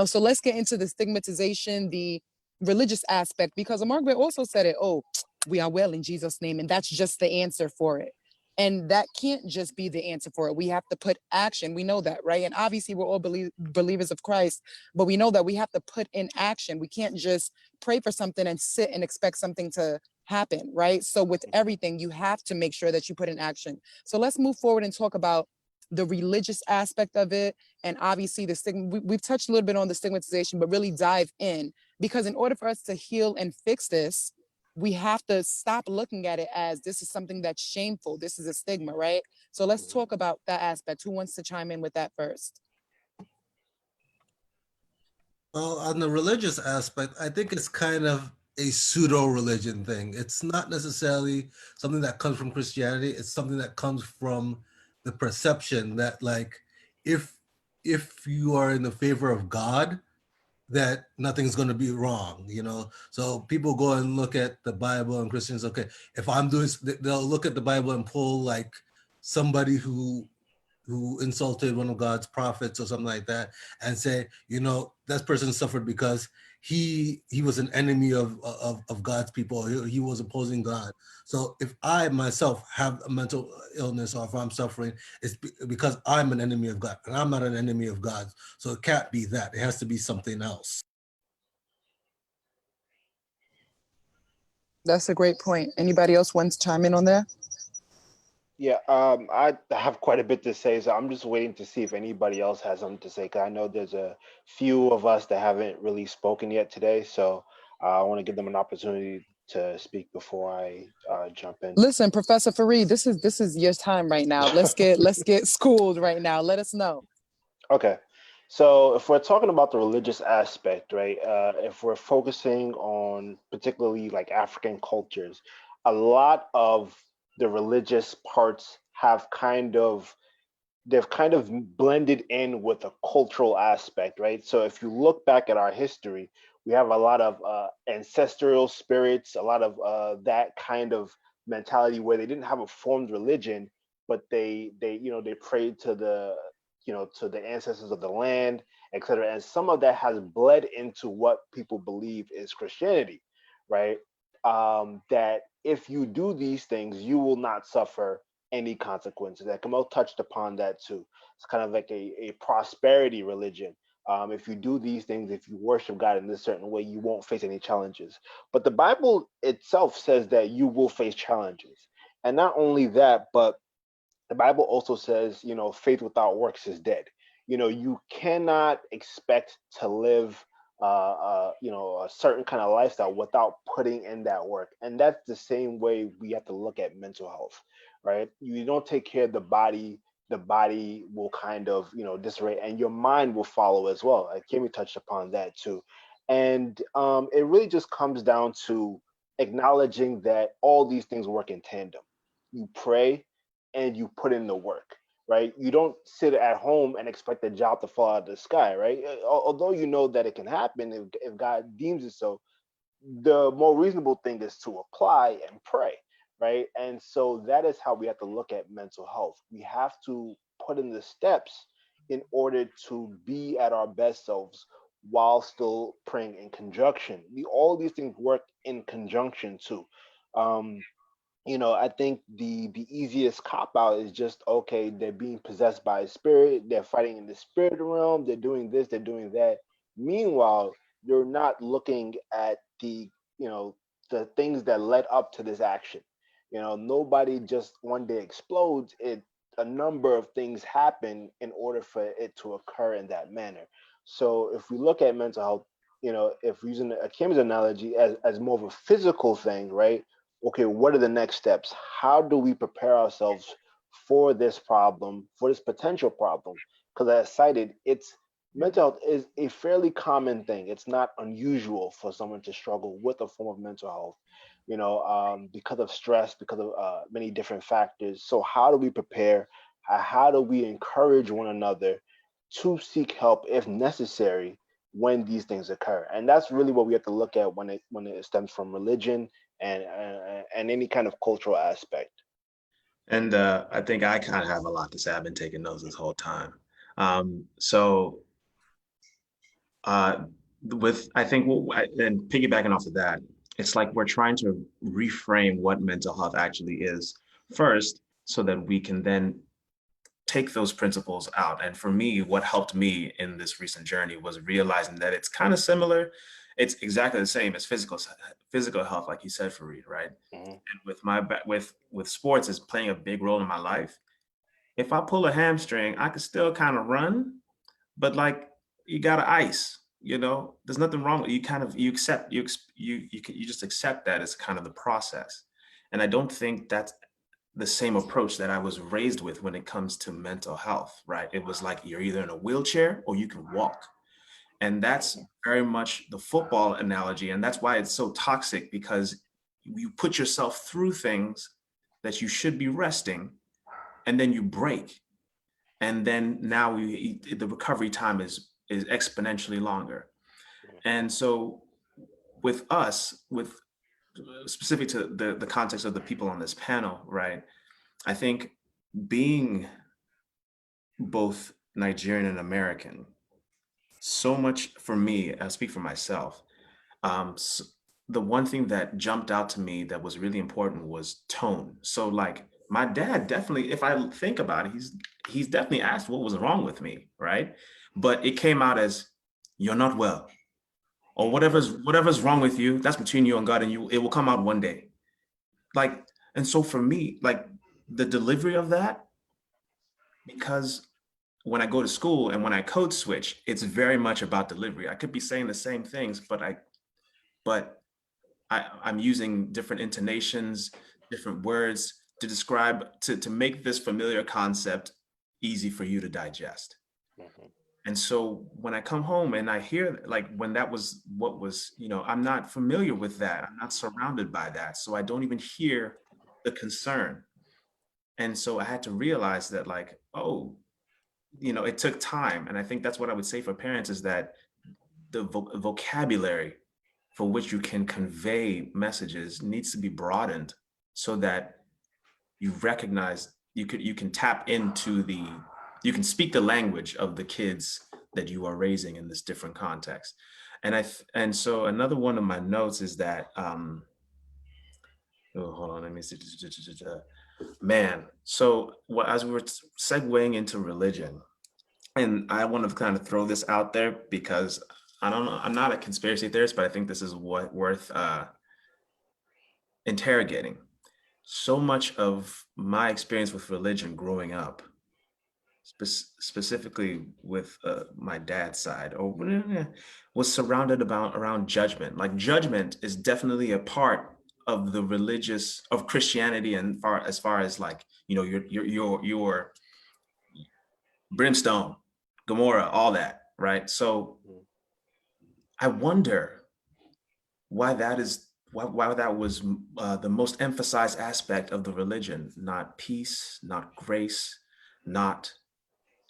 So let's get into the stigmatization, the religious aspect, because Margaret also said it, oh, we are well in Jesus' name, and that's just the answer for it. And that can't just be the answer for it. We have to put action. We know that, right? And obviously we're all believers of Christ, but we know that we have to put in action. We can't just pray for something and sit and expect something to happen, right? So with everything, you have to make sure that you put in action. So let's move forward and talk about the religious aspect of it. And obviously the stigma, we've touched a little bit on the stigmatization, but really dive in, because in order for us to heal and fix this, we have to stop looking at it as this is something that's shameful. This is a stigma, right? So let's talk about that aspect. Who wants to chime in with that first? Well, on the religious aspect, I think it's kind of a pseudo religion thing. It's not necessarily something that comes from Christianity. It's something that comes from the perception that, like, if if you are in the favor of God, that nothing's going to be wrong, So people go and look at the Bible, and Christians, okay, if I'm doing, they'll look at the Bible and pull like somebody who insulted one of God's prophets or something like that, and say, that person suffered because he was an enemy of God's people. He was opposing God. So if I myself have a mental illness, or if I'm suffering, it's because I'm an enemy of God, and I'm not an enemy of God. So it can't be that. It has to be something else. That's a great point. Anybody else wants to chime in on that? Yeah, I have quite a bit to say, so I'm just waiting to see if anybody else has something to say. Cause I know there's a few of us that haven't really spoken yet today, so I want to give them an opportunity to speak before I jump in. Listen, Professor Fareed, this is your time right now. Let's get schooled right now. Let us know. Okay, so if we're talking about the religious aspect, right? If we're focusing on particularly like African cultures, a lot of the religious parts they've kind of blended in with a cultural aspect, right? So if you look back at our history, we have a lot of ancestral spirits, a lot of that kind of mentality where they didn't have a formed religion, but they prayed to the ancestors of the land, etc. And some of that has bled into what people believe is Christianity, right? That if you do these things, you will not suffer any consequences. That Kamal touched upon that too. It's kind of like a prosperity religion. If you do these things, if you worship God in this certain way, you won't face any challenges. But the Bible itself says that you will face challenges. And not only that, but the Bible also says, faith without works is dead. You cannot expect to live, a certain kind of lifestyle without putting in that work. And that's the same way we have to look at mental health, right? You don't take care of the body will kind of, disarray, and your mind will follow as well. Like Kimmy touched upon that too. And it really just comes down to acknowledging that all these things work in tandem. You pray, and you put in the work, right? You don't sit at home and expect the job to fall out of the sky, right? Although you know that it can happen if God deems it so, the more reasonable thing is to apply and pray, right? And so that is how we have to look at mental health. We have to put in the steps in order to be at our best selves while still praying in conjunction. All these things work in conjunction too. Um, I think the easiest cop out is just, okay, they're being possessed by a spirit, they're fighting in the spirit realm, they're doing this, they're doing that. Meanwhile, you're not looking at the things that led up to this action. Nobody just one day explodes. A number of things happen in order for it to occur in that manner. So if we look at mental health, if we're using Kim's analogy as more of a physical thing, right? Okay, what are the next steps? How do we prepare ourselves for this problem, for this potential problem? Because as I cited, mental health is a fairly common thing. It's not unusual for someone to struggle with a form of mental health, because of stress, because of many different factors. So how do we prepare? How do we encourage one another to seek help if necessary when these things occur? And that's really what we have to look at when it stems from religion and any kind of cultural aspect. And I think I kind of have a lot to say. I've been taking notes this whole time. So with I think and piggybacking off of that, it's like we're trying to reframe what mental health actually is first, so that we can then take those principles out. And for me, what helped me in this recent journey was realizing that it's kind of similar. It's exactly the same as physical health, like you said, Fareed, right? Mm-hmm. And with sports is playing a big role in my life. If I pull a hamstring, I could still kind of run, but like you got to ice. There's nothing wrong with you. Kind of you accept you just accept that as kind of the process. And I don't think that's the same approach that I was raised with when it comes to mental health, right? It was like you're either in a wheelchair or you can walk. And that's very much the football analogy. And that's why it's so toxic, because you put yourself through things that you should be resting, and then you break. And then now the recovery time is exponentially longer. And so with us, with specific to the context of the people on this panel, right? I think being both Nigerian and American, so much for me, I speak for myself. The one thing that jumped out to me that was really important was tone. So like my dad definitely, if I think about it, he's definitely asked what was wrong with me, right? But it came out as you're not well, or whatever's wrong with you, that's between you and God, and it will come out one day. Like, and so for me, like the delivery of that, because when I go to school and when I code switch, it's very much about delivery. I could be saying the same things, but I'm using different intonations, different words to describe, to make this familiar concept easy for you to digest. Mhm. And so when I come home and I hear, like, when that was what was, I'm not familiar with that. I'm not surrounded by that. So I don't even hear the concern. And so I had to realize that, like, oh, it took time. And I think that's what I would say for parents is that the vocabulary for which you can convey messages needs to be broadened so that you recognize you can tap into you can speak the language of the kids that you are raising in this different context. And so another one of my notes is that oh, hold on, let me see. Man, so as we were segueing into religion, and I want to kind of throw this out there because I don't know, I'm not a conspiracy theorist, but I think this is worth interrogating. So much of my experience with religion growing up, specifically with my dad's side, was surrounded around judgment. Like judgment is definitely a part of the religious of Christianity, and as far as like your brimstone, Gomorrah, all that, right? So Mhm. I wonder why that was the most emphasized aspect of the religion, not peace, not grace, not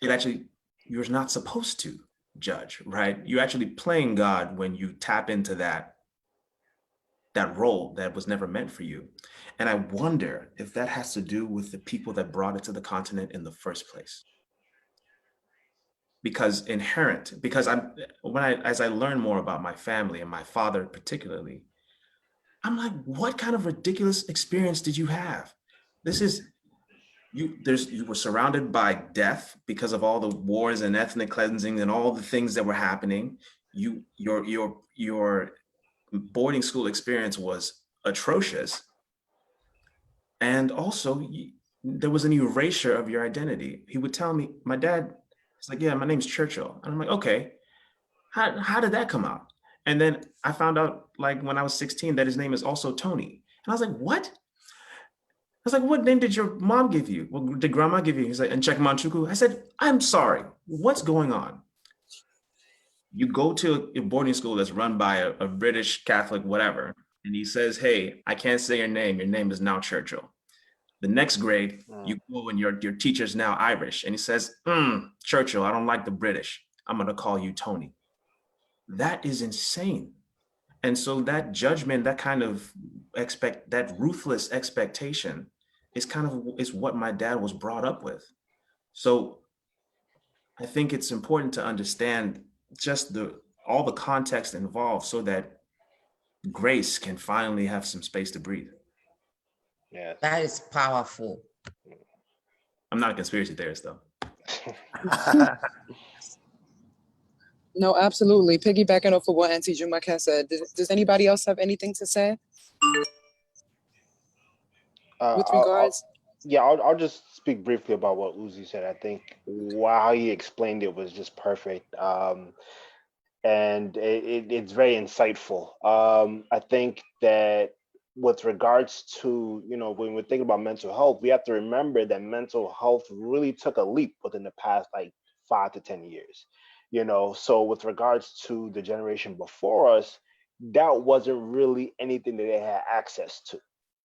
it actually you're not supposed to judge, right? You're actually playing God when you tap into that role that was never meant for you. And I wonder if that has to do with the people that brought it to the continent in the first place. Because as I learn more about my family and my father particularly, I'm like, what kind of ridiculous experience did you have? This is you were surrounded by death because of all the wars and ethnic cleansing and all the things that were happening. Your boarding school experience was atrocious. And also there was an erasure of your identity. He would tell me, my dad, he's like, yeah, my name's Churchill. And I'm like, okay, how did that come out? And then I found out like when I was 16 that his name is also Tony. And I was like, what? I was like, what name did your mom give you? What did grandma give you? He's like, and check Manchuku. I said, I'm sorry. What's going on? You go to a boarding school that's run by a British Catholic, whatever. And he says, hey, I can't say your name. Your name is now Churchill. The next grade, you go and your teacher's now Irish. And he says, Churchill, I don't like the British. I'm going to call you Tony. That is insane. And so that judgment, that kind of that ruthless expectation is what my dad was brought up with. So I think it's important to understand just all the context involved so that grace can finally have some space to breathe. Yes. That is powerful. I'm not a conspiracy theorist though. No, absolutely. Piggybacking off of what Auntie Jumoke said, does anybody else have anything to say with regards? I'll just speak briefly about what Uzi said. I think how he explained it was just perfect. And it's very insightful. I think that with regards to, when we're thinking about mental health, we have to remember that mental health really took a leap within the past like 5 to 10 years. So with regards to the generation before us, that wasn't really anything that they had access to.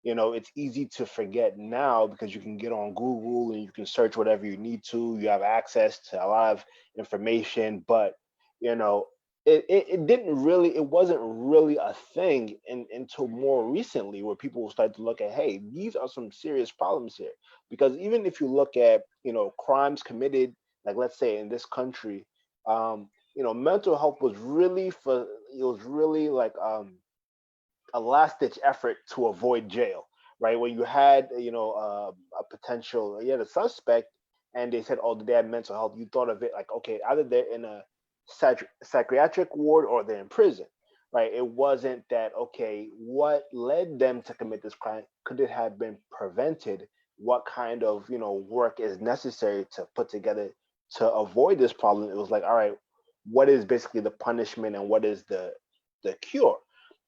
It's easy to forget now because you can get on Google and you can search whatever you need to. You have access to a lot of information, but you know it didn't really, it wasn't really a thing until more recently, where people started to look at, hey, these are some serious problems here. Because even if you look at, crimes committed, like let's say in this country, mental health was really it was really like a last ditch effort to avoid jail, right? When you had, a potential, you had a suspect, and they said, oh, they had mental health. You thought of it like, okay, either they're in a psychiatric ward or they're in prison, right? It wasn't that, okay, what led them to commit this crime? Could it have been prevented? What kind of, work is necessary to put together to avoid this problem? It was like, all right, what is basically the punishment and what is the cure?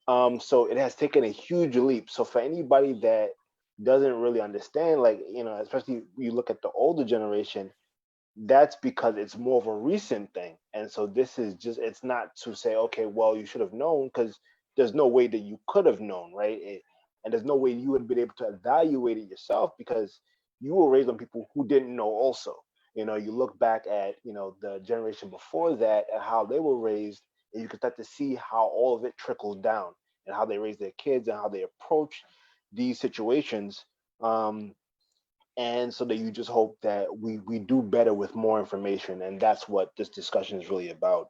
So it has taken a huge leap. So for anybody that doesn't really understand, like, especially you look at the older generation, that's because it's more of a recent thing. And so this is just, it's not to say, okay, well, you should have known, because there's no way that you could have known, right? And there's no way you would have been able to evaluate it yourself, because you were raised on people who didn't know also. You look back at, the generation before that and how they were raised, and you can start to see how all of it trickles down and how they raise their kids and how they approach these situations. And so that you just hope that we do better with more information, and that's what this discussion is really about.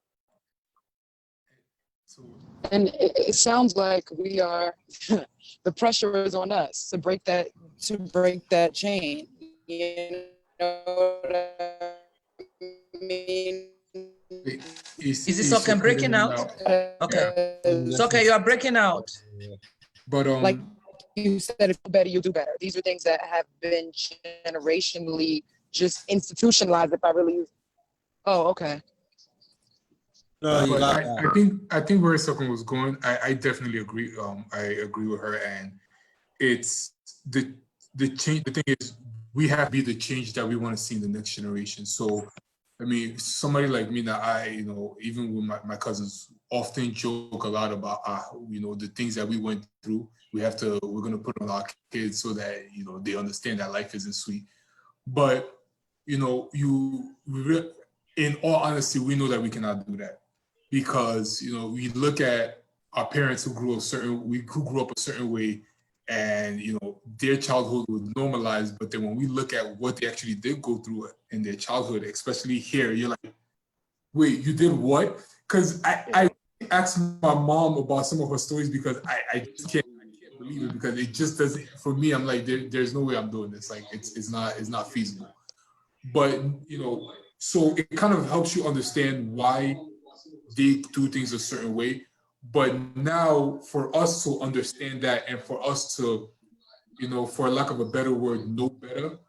And it sounds like we are, the pressure is on us to break that chain. You know what I mean? Is it okay? I'm breaking out. Okay. It's okay. You are breaking out. But Like you said, if you do better, you'll do better. These are things that have been generationally just institutionalized. If I really use, oh, okay. No, you but got I, that. I think where Second was going, I definitely agree. I agree with her, and it's the change. The thing is, we have to be the change that we want to see in the next generation. So, I mean, somebody like me that even with my cousins, often joke a lot about, the things that we went through. We're gonna put on our kids so that they understand that life isn't sweet. But in all honesty, we know that we cannot do that, because we look at our parents who grew up a certain way, and their childhood was normalized. But then when we look at what they actually did go through in their childhood, especially here, you're like, wait, you did what? Because I asked my mom about some of her stories, because I just can't believe it, because it just doesn't, for me, I'm like, there's no way I'm doing this. Like, it's not feasible. But so it kind of helps you understand why they do things a certain way. But now, for us to understand that, and for us to, for lack of a better word, know better,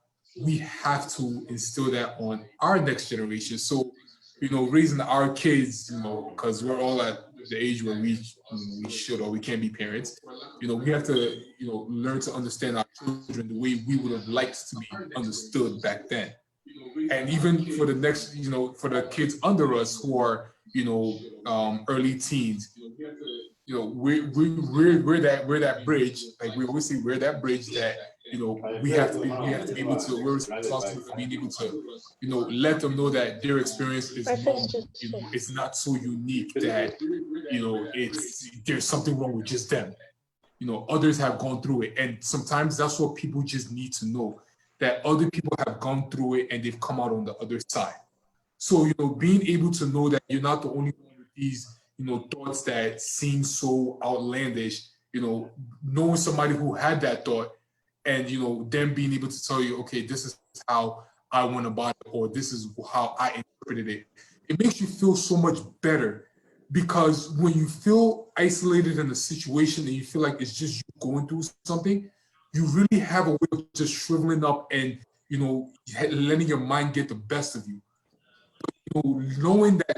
we have to instill that on our next generation. So, raising our kids, because we're all at the age where we should, or we can be parents. We have to, learn to understand our children the way we would have liked to be understood back then. And even for the next, for the kids under us who are, early teens, we're that bridge. Like we always say, we're that bridge that we have to be able to. We're responsible for being able to, let them know that their experience is normal. It's not so unique that there's something wrong with just them. Others have gone through it, and sometimes that's what people just need to know, that other people have gone through it and they've come out on the other side. So, being able to know that you're not the only one with these, thoughts that seem so outlandish, knowing somebody who had that thought, and, them being able to tell you, okay, this is how I went about it, or this is how I interpreted it. It makes you feel so much better, because when you feel isolated in a situation and you feel like it's just you going through something, you really have a way of just shriveling up and, letting your mind get the best of you. Knowing that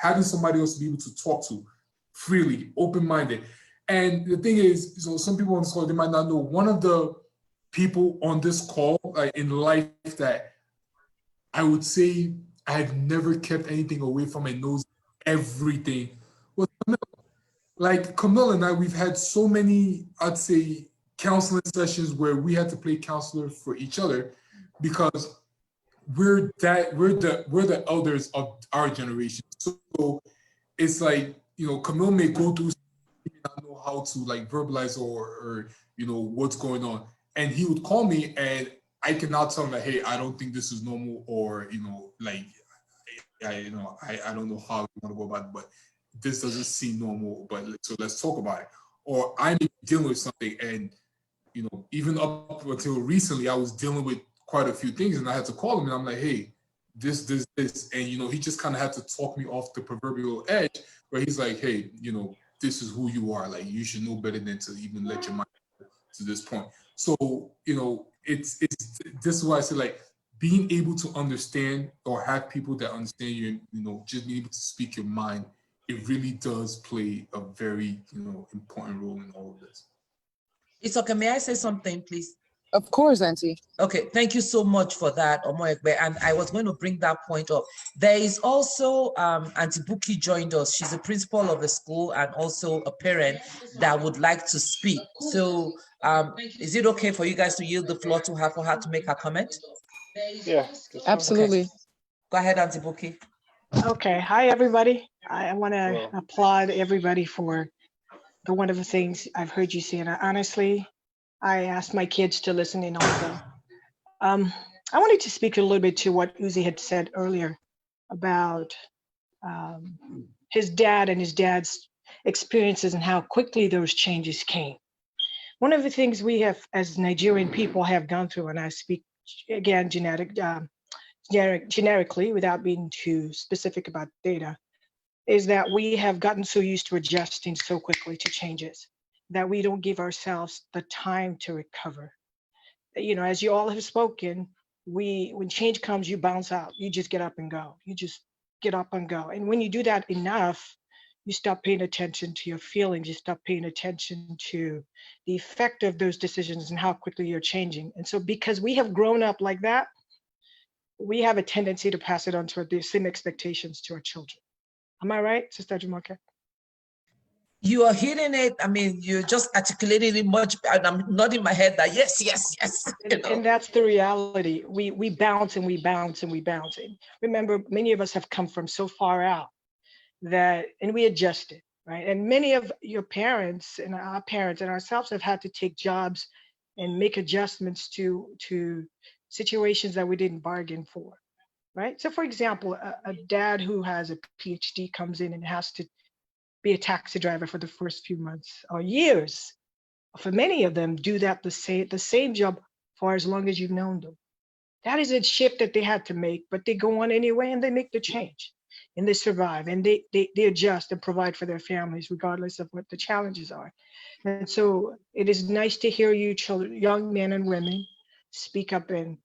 having somebody else to be able to talk to freely, open-minded. And the thing is, so some people on this call, they might not know, one of the people on this call in life that I would say I've never kept anything away from and knows everything was Camille. Like Camille and I, we've had so many, I'd say, counseling sessions where we had to play counselor for each other, because we're the elders of our generation. So it's like, Camille may go through, not know how to like verbalize or what's going on, and he would call me, and I can now tell him that, hey, I don't think this is normal, or like I don't know how you want to go about it, but this doesn't seem normal, but so let's talk about it. Or I may be dealing with something, and even up until recently, I was dealing with quite a few things, and I had to call him, and I'm like, hey, this, and he just kind of had to talk me off the proverbial edge, where he's like, hey, this is who you are. Like, you should know better than to even let your mind go to this point. So, it's this is why I say, like, being able to understand or have people that understand you, just being able to speak your mind, it really does play a very, important role in all of this. It's okay. May I say something, please? Of course, Auntie. Okay, thank you so much for that, Omoekbe. And I was going to bring that point up. There is also Auntie Buki joined us. She's a principal of a school and also a parent that would like to speak. So is it okay for you guys to yield the floor to her for her to make her comment? Yeah, that's fine. Absolutely. Okay. Go ahead, Auntie Buki. Okay. Hi, everybody. I want to Well, applaud everybody for the wonderful things I've heard you say. And honestly, I asked my kids to listen in also. I wanted to speak a little bit to what Uzi had said earlier about his dad and his dad's experiences and how quickly those changes came. One of the things we have as Nigerian people have gone through, and I speak again generically without being too specific about data, is that we have gotten so used to adjusting so quickly to changes that we don't give ourselves the time to recover. As you all have spoken, when change comes, you bounce out. You just get up and go. You just get up and go. And when you do that enough, you stop paying attention to your feelings. You stop paying attention to the effect of those decisions and how quickly you're changing. And so because we have grown up like that, we have a tendency to pass it on to the same expectations to our children. Am I right, Sister Jumoke? You are hitting it. I mean, you just articulated it much, and I'm nodding my head that yes, yes, yes. And that's the reality. We bounce and we bounce and we bounce. And remember, many of us have come from so far out and we adjusted, right? And many of your parents and our parents and ourselves have had to take jobs and make adjustments to situations that we didn't bargain for, right? So for example, a dad who has a PhD comes in and has to be a taxi driver for the first few months or years. For many of them, do that the same job for as long as you've known them. That is a shift that they had to make, but they go on anyway and they make the change and they survive and they adjust and provide for their families regardless of what the challenges are. And so it is nice to hear you children, young men and women, speak up and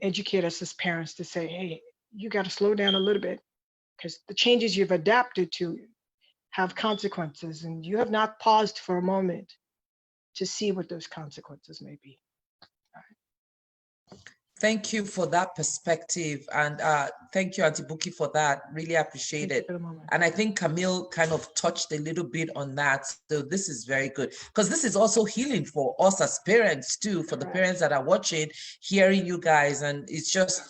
educate us as parents to say, hey, you got to slow down a little bit because the changes you've adapted to have consequences, and you have not paused for a moment to see what those consequences may be. Thank you for that perspective. And thank you, Auntie Buki, for that. Really appreciate it. And I think Camille kind of touched a little bit on that. So this is very good because this is also healing for us as parents too, for the parents that are watching, hearing you guys. And it's just,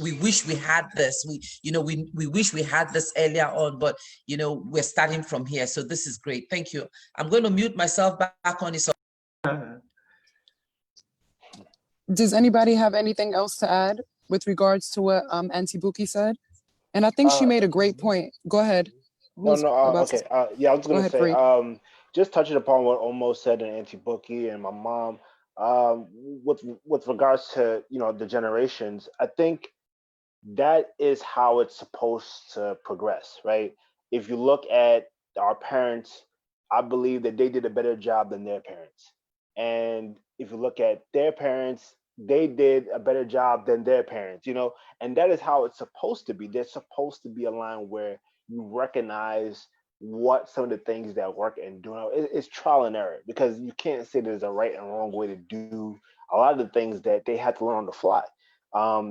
we wish we had this. We wish we had this earlier on, but we're starting from here. So this is great. Thank you. I'm going to mute myself back on this. Does anybody have anything else to add with regards to what Auntie Buki said? And I think she made a great point. Go ahead. Okay. Yeah, I was gonna say, Fareed. just touching upon what Omo said and Auntie Bookie and my mom, with regards to the generations, I think that is how it's supposed to progress, right? If you look at our parents, I believe that they did a better job than their parents. And if you look at their parents, they did a better job than their parents, and that is how it's supposed to be. There's supposed to be a line where you recognize what some of the things that work and it's trial and error, because you can't say there's a right and wrong way to do a lot of the things that they had to learn on the fly.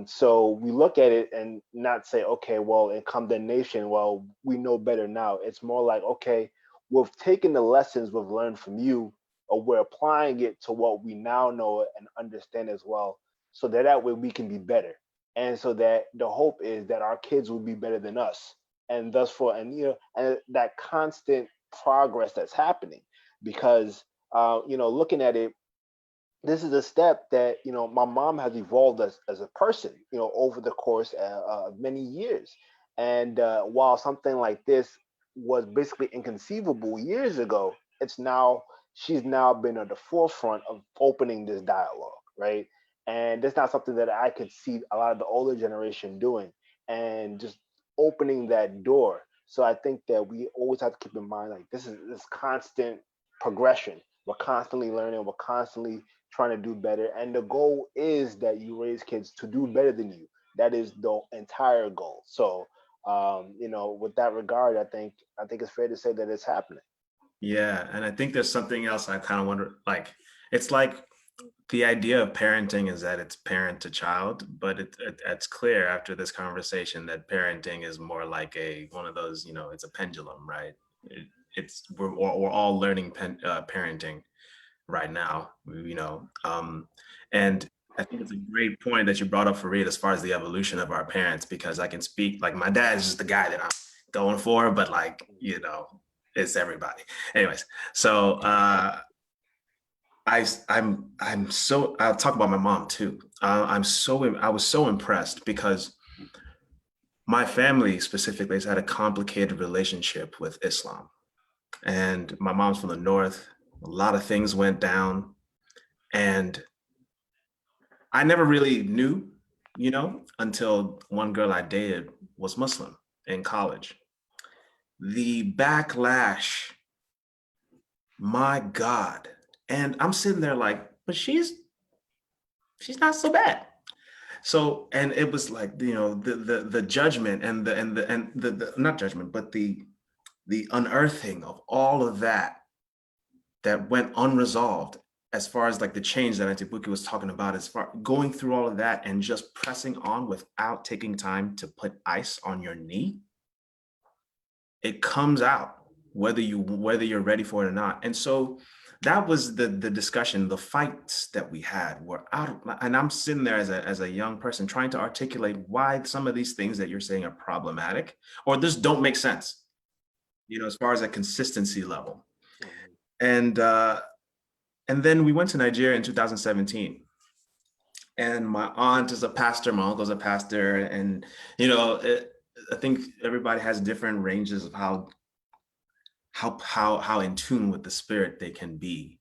So we look at it and not say, okay, well, in condemnation, well, we know better now. It's more like, okay, we've taken the lessons we've learned from you, or we're applying it to what we now know and understand as well, so that way we can be better. And so that the hope is that our kids will be better than us. and thus for and and that constant progress that's happening because looking at it, this is a step that my mom has evolved as a person over the course of many years. And while something like this was basically inconceivable years ago, she's now been at the forefront of opening this dialogue, right? And that's not something that I could see a lot of the older generation doing, and just opening that door. So I think that we always have to keep in mind, like, this is this constant progression. We're constantly learning, we're constantly trying to do better. And the goal is that you raise kids to do better than you. That is the entire goal. So, with that regard, I think it's fair to say that it's happening. Yeah, and I think there's something else I kind of wonder, like, it's like the idea of parenting is that it's parent to child, but it's clear after this conversation that parenting is more like one of those, it's a pendulum, right? We're all learning parenting right now, and I think it's a great point that you brought up, Fareed, as far as the evolution of our parents, because I can speak, like, my dad is just the guy that I'm going for, but, like, it's everybody. Anyways, so I'll talk about my mom too. I was so impressed because my family specifically has had a complicated relationship with Islam. And my mom's from the north. A lot of things went down. And I never really knew, until one girl I dated was Muslim in college. The backlash, my God. And I'm sitting there like, but she's not so bad. So, and it was like, the judgment and the not judgment, but the unearthing of all of that went unresolved, as far as like the change that Antibuki was talking about, as far going through all of that and just pressing on without taking time to put ice on your knee. It comes out whether you're ready for it or not. And so that was the discussion. The fights that we had were out, and I'm sitting there as a young person trying to articulate why some of these things that you're saying are problematic or just don't make sense, as far as a consistency level. And then we went to Nigeria in 2017. And my aunt is a pastor, my uncle's a pastor, and I think everybody has different ranges of how in tune with the spirit they can be.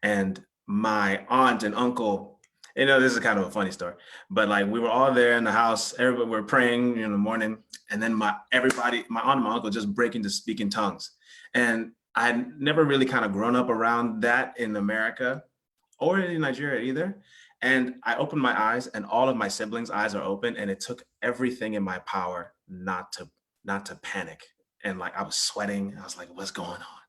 And my aunt and uncle, this is kind of a funny story, but like we were all there in the house, everybody were praying in the morning, and then my aunt and my uncle just break into speaking tongues. And I'd never really kind of grown up around that in America or in Nigeria either. And I opened my eyes, and all of my siblings' eyes are open, and it took everything in my power not to panic. And like I was sweating, I was like, what's going on?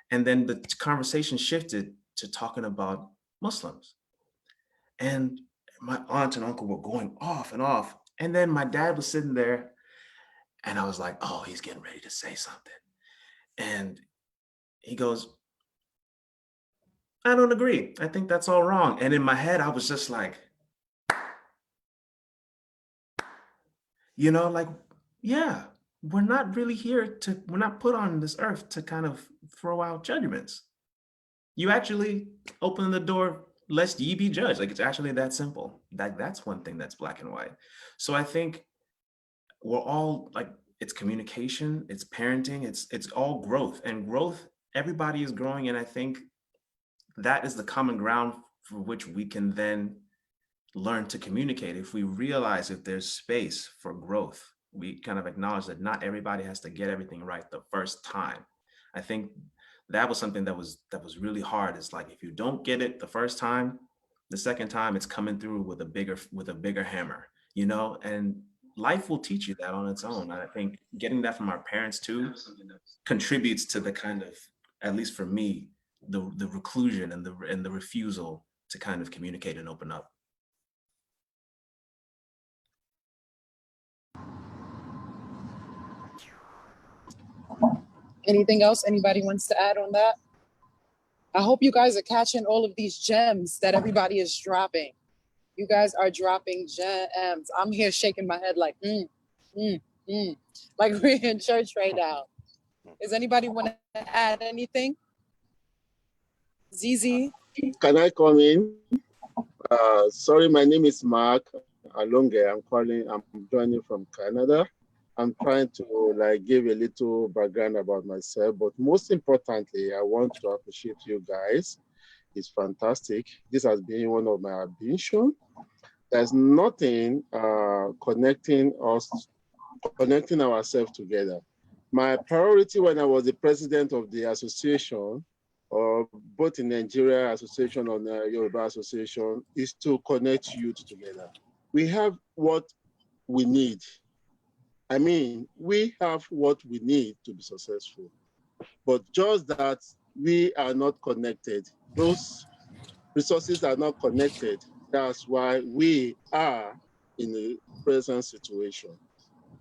And then the conversation shifted to talking about Muslims. And my aunt and uncle were going off and off. And then my dad was sitting there, and I was like, oh, he's getting ready to say something. And he goes, I don't agree. I think that's all wrong. And in my head, I was just like, like, yeah, we're not put on this earth to kind of throw out judgments. You actually open the door, lest ye be judged. Like, it's actually that simple. That's one thing that's black and white. So I think we're all like, it's communication, it's parenting, it's all growth. And growth, everybody is growing. And I think that is the common ground for which we can then learn to communicate. If we realize if there's space for growth, we kind of acknowledge that not everybody has to get everything right the first time. I think that was something that was really hard. It's like, if you don't get it the first time, the second time it's coming through with a bigger hammer, and life will teach you that on its own. And I think getting that from our parents too contributes to the kind of, at least for me, the reclusion and the refusal to kind of communicate and open up. Anything else anybody wants to add on that? I hope you guys are catching all of these gems that everybody is dropping. You guys are dropping gems. I'm here shaking my head like, Like we're in church right now. Does anybody want to add anything? ZZ? Can I come in? Sorry, my name is Mark Alonge. I'm joining from Canada. I'm trying to like give a little background about myself, but most importantly, I want to appreciate you guys. It's fantastic. This has been one of my ambitions. There's nothing connecting ourselves together. My priority when I was the president of the association, or both in Nigeria Association or the Yoruba Association, is to connect youth together. We have what we need. I mean, we have what we need to be successful, but just that we are not connected. Those resources are not connected. That's why we are in the present situation.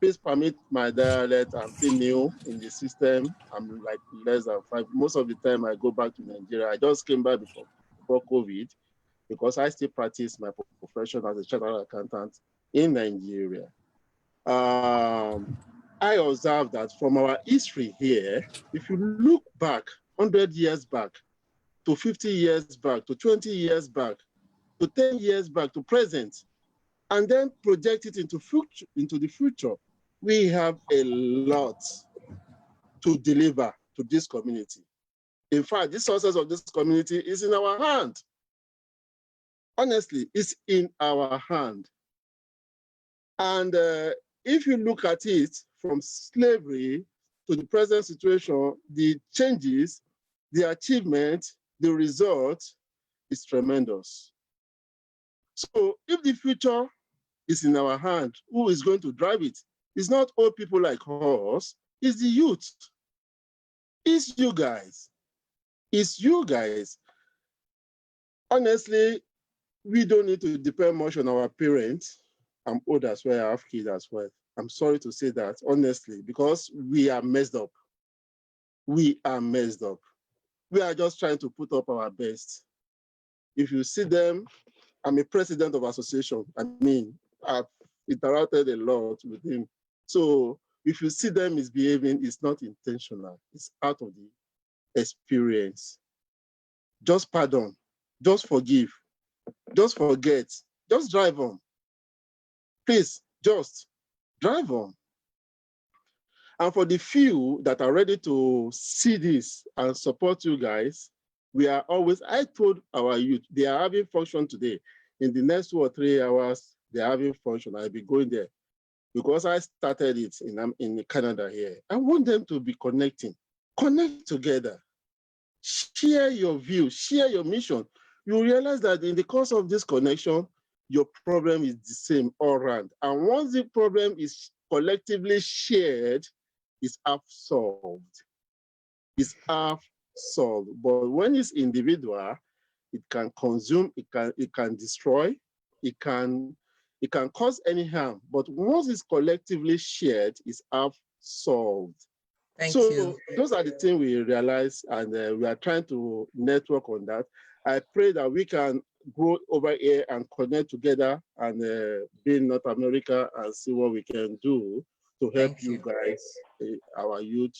Please permit my dialect. I'm still new in the system. I'm like less than 5. Most of the time I go back to Nigeria. I just came back before COVID because I still practice my profession as a chartered accountant in Nigeria. I observed that from our history here, if you look back 100 years back, to 50 years back, to 20 years back, to 10 years back, to present, and then project it into the future, we have a lot to deliver to this community. In fact, the success of this community is in our hand. Honestly, it's in our hand. And if you look at it from slavery to the present situation, the changes, the achievement, the result is tremendous. So if the future is in our hand, who is going to drive it? It's not old people like us, it's the youth. It's you guys. It's you guys. Honestly, we don't need to depend much on our parents. I'm old as well, I have kids as well. I'm sorry to say that, honestly, because we are messed up. We are messed up. We are just trying to put up our best. If you see them, I'm a president of association. I mean, I've interacted a lot with him. So if you see them misbehaving, it's not intentional. It's out of the experience. Just pardon, just forgive, just forget, just drive on. Please, just drive on. And for the few that are ready to see this and support you guys, we are always, I told our youth, they are having function today. In the next 2 or 3 hours, they're having function. I'll be going there because I started it in Canada here. I want them to be connecting, connect together, share your view, share your mission. You realize that in the course of this connection, your problem is the same all around. And once the problem is collectively shared, it's half solved. It's half solved. But when it's individual, it can consume, it can destroy, it can cause any harm. But once it's collectively shared, it's half solved. Thank So you. those are the things we realize, and we are trying to network on that. I pray that we can go over here and connect together and be in North America and see what we can do to help Thank you you. guys, our youth,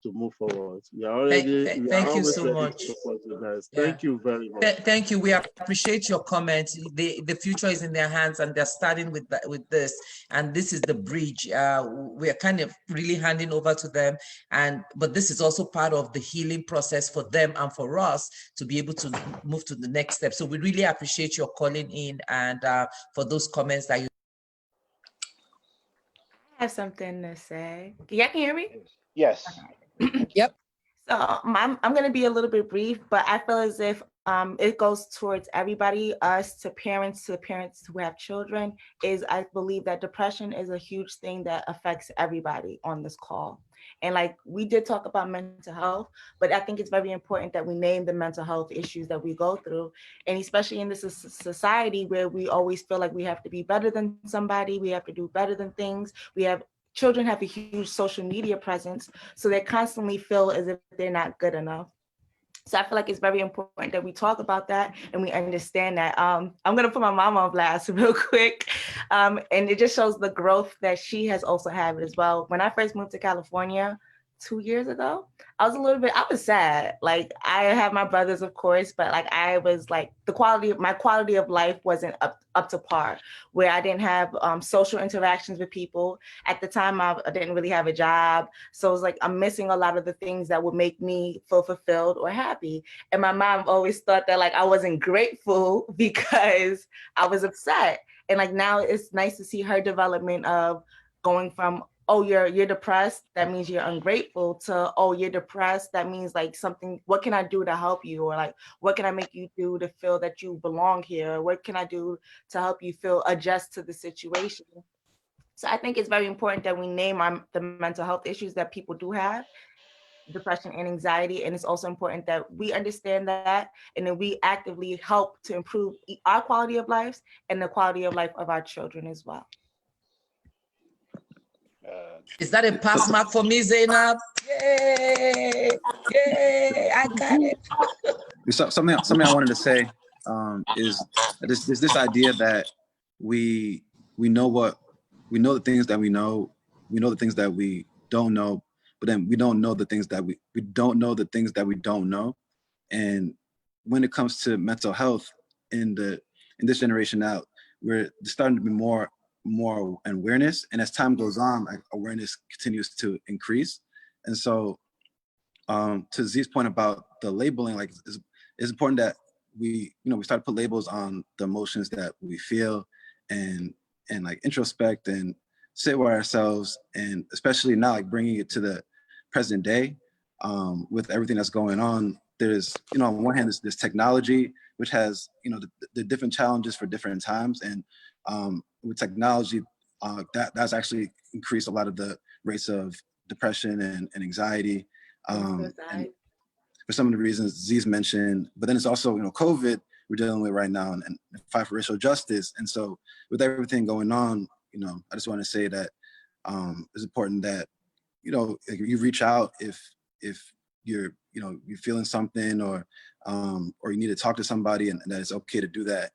to move forward. We are Thank you always so ready much. to support you guys. Yeah. Thank you very much. Thank you. We appreciate your comment. The future is in their hands, and they're starting with this. And this is the bridge. We are kind of really handing over to them. But this is also part of the healing process for them and for us to be able to move to the next step. So we really appreciate your calling in and for those comments that you. I have something to say. Y'all can hear me? Yes. Yep. So I'm going to be a little bit brief, but I feel as if it goes towards everybody, us to the parents who have children, is I believe that depression is a huge thing that affects everybody on this call. And like we did talk about mental health, but I think it's very important that we name the mental health issues that we go through. And especially in this society where we always feel like we have to be better than somebody, we have to do better than things. Children have a huge social media presence, so they constantly feel as if they're not good enough. So I feel like it's very important that we talk about that and we understand that. I'm gonna put my mom on blast real quick. And it just shows the growth that she has also had as well. When I first moved to California 2 years ago, I was sad. Like, I have my brothers, of course, but like I was like my quality of life wasn't up to par, where I didn't have social interactions with people. At the time, I didn't really have a job. So it was like I'm missing a lot of the things that would make me feel fulfilled or happy. And my mom always thought that like I wasn't grateful because I was upset. And like now it's nice to see her development of going from, oh, you're depressed, that means you're ungrateful, to, oh, you're depressed, that means like something, what can I do to help you? Or like, what can I make you do to feel that you belong here? Or what can I do to help you feel adjust to the situation? So I think it's very important that we name the mental health issues that people do have, depression and anxiety. And it's also important that we understand that and that we actively help to improve our quality of lives and the quality of life of our children as well. Is that a pass mark for me, Zainab? Yay! Yay! I got it. Something I wanted to say is there's this idea that we know the things that we know the things that we don't know, but then we don't know the things that we don't know the things that we don't know. And when it comes to mental health in this generation now, we're starting to be more awareness, and as time goes on, like, awareness continues to increase. And so to Z's point about the labeling, like it's important that we start to put labels on the emotions that we feel, and like introspect and sit with ourselves, and especially now, like bringing it to the present day, with everything that's going on. There's, on one hand, there's technology, which has, the different challenges for different times. And with technology, that's actually increased a lot of the rates of depression and anxiety. And for some of the reasons Z's mentioned, but then it's also, COVID we're dealing with right now, and fight for racial justice. And so with everything going on, I just want to say that it's important that, you reach out if you're feeling something, or you need to talk to somebody, and that it's okay to do that.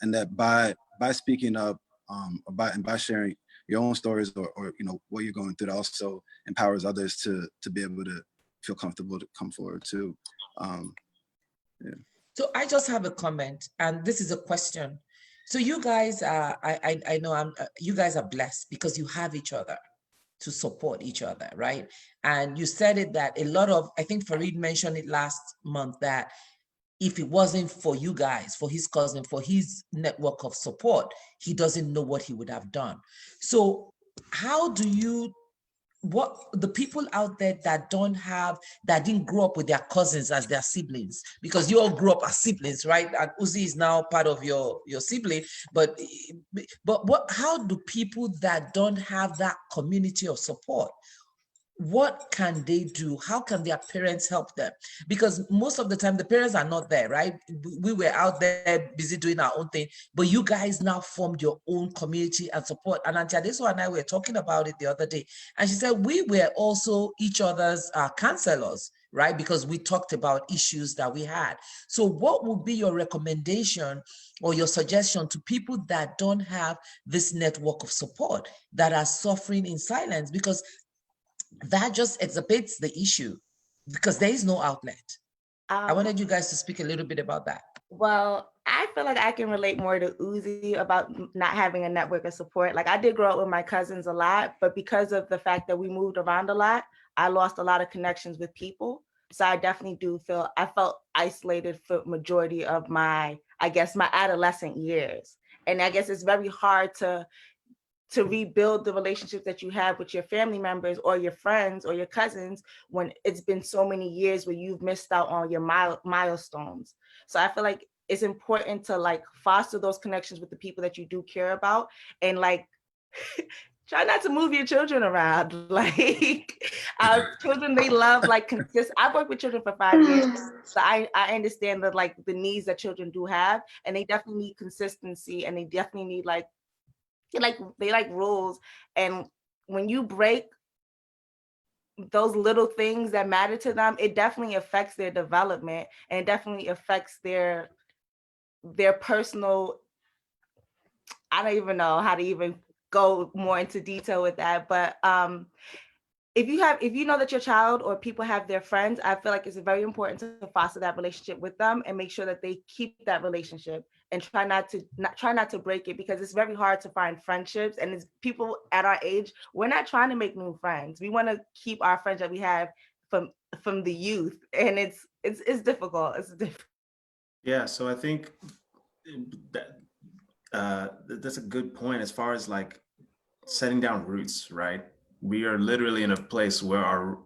And that by speaking up, or by sharing your own stories, or what you're going through, that also empowers others to be able to feel comfortable to come forward too. Yeah. So I just have a comment, and this is a question. So you guys are, I know you guys are blessed because you have each other to support each other, right? And you said it that a lot of, I think Fareed mentioned it last month, that if it wasn't for you guys, for his cousin, for his network of support, he doesn't know what he would have done. So how do you, what the people out there that didn't grow up with their cousins as their siblings, because you all grew up as siblings, right? And Uzi is now part of your sibling, but how do people that don't have that community of support, what can they do? How can their parents help them? Because most of the time the parents are not there, right? We were out there busy doing our own thing, but you guys now formed your own community and support. And Auntie Adeso and I were talking about it the other day, and she said we were also each other's counselors, right? Because we talked about issues that we had. So what would be your recommendation or your suggestion to people that don't have this network of support, that are suffering in silence? Because that just exacerbates the issue, because there is no outlet. I wanted you guys to speak a little bit about that. Well, I feel like I can relate more to Uzi about not having a network of support. Like, I did grow up with my cousins a lot, but because of the fact that we moved around a lot, I lost a lot of connections with people. So I definitely I felt isolated for majority of my adolescent years. And I guess it's very hard to rebuild the relationships that you have with your family members or your friends or your cousins when it's been so many years where you've missed out on your milestones. So I feel like it's important to like foster those connections with the people that you do care about, and like try not to move your children around. Like, our children, they love like I've worked with children for 5 years, so I understand that like the needs that children do have, and they definitely need consistency, and they definitely need they like rules. And when you break those little things that matter to them, it definitely affects their development, and it definitely affects their personal, I don't even know how to even go more into detail with that. But if you know that your child or people have their friends, I feel like it's very important to foster that relationship with them and make sure that they keep that relationship and try not to break it, because it's very hard to find friendships. And it's people at our age, we're not trying to make new friends. We want to keep our friends that we have from the youth, and it's difficult. It's difficult. Yeah, so I think that that's a good point as far as like setting down roots, right? We are literally in a place where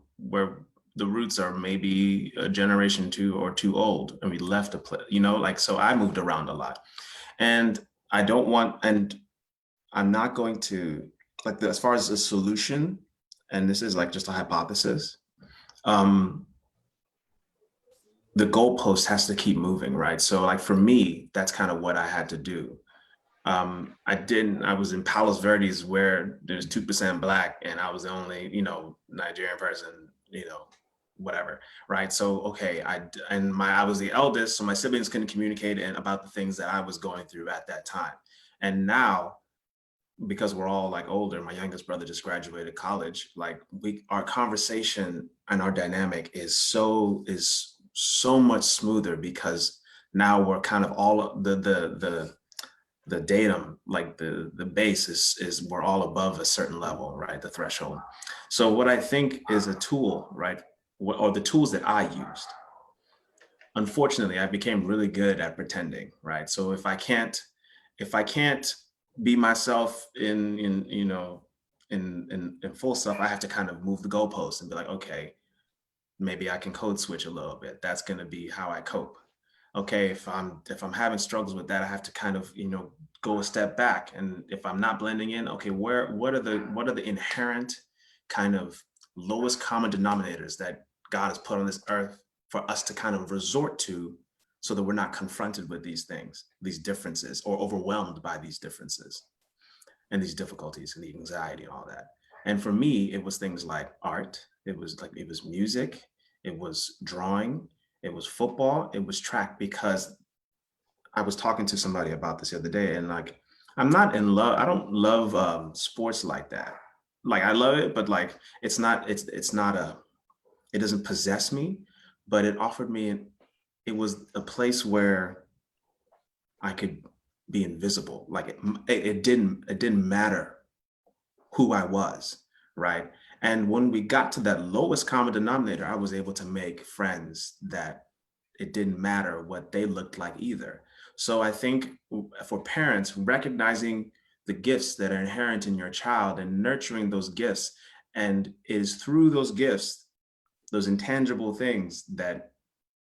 the roots are maybe a generation two or too old, and we left a place, like, so I moved around a lot, and and I'm not going to, like, as far as the solution, and this is like just a hypothesis, um, the goalpost has to keep moving, right? So like for me, that's kind of what I had to do. I was in Palos Verdes where there's 2% black and I was the only, Nigerian person, whatever. Right. So, okay. I was the eldest, so my siblings couldn't communicate about the things that I was going through at that time. And now, because we're all like older, my youngest brother just graduated college, like our conversation and our dynamic is so much smoother, because now we're kind of all the datum, like the base is we're all above a certain level, right? The threshold. So what I think is a tool, right? Or the tools that I used. Unfortunately, I became really good at pretending, right? So if I can't be myself in full self, I have to kind of move the goalposts and be like, okay, maybe I can code switch a little bit. That's going to be how I cope. Okay, if I'm having struggles with that, I have to kind of go a step back, and if I'm not blending in, okay, what are the inherent kind of lowest common denominators that God has put on this earth for us to kind of resort to, so that we're not confronted with these things, these differences, or overwhelmed by these differences and these difficulties and the anxiety and all that. And for me, it was things like art, it was music, it was drawing, it was football, it was track. Because I was talking to somebody about this the other day, and like, I'm not in love. I don't love sports like that. Like, I love it, but like, it's not it doesn't possess me, but it offered me, it was a place where I could be invisible. Like it didn't matter who I was, right? And when we got to that lowest common denominator, I was able to make friends that it didn't matter what they looked like either. So I think for parents, recognizing the gifts that are inherent in your child and nurturing those gifts, and it is through those gifts, those intangible things that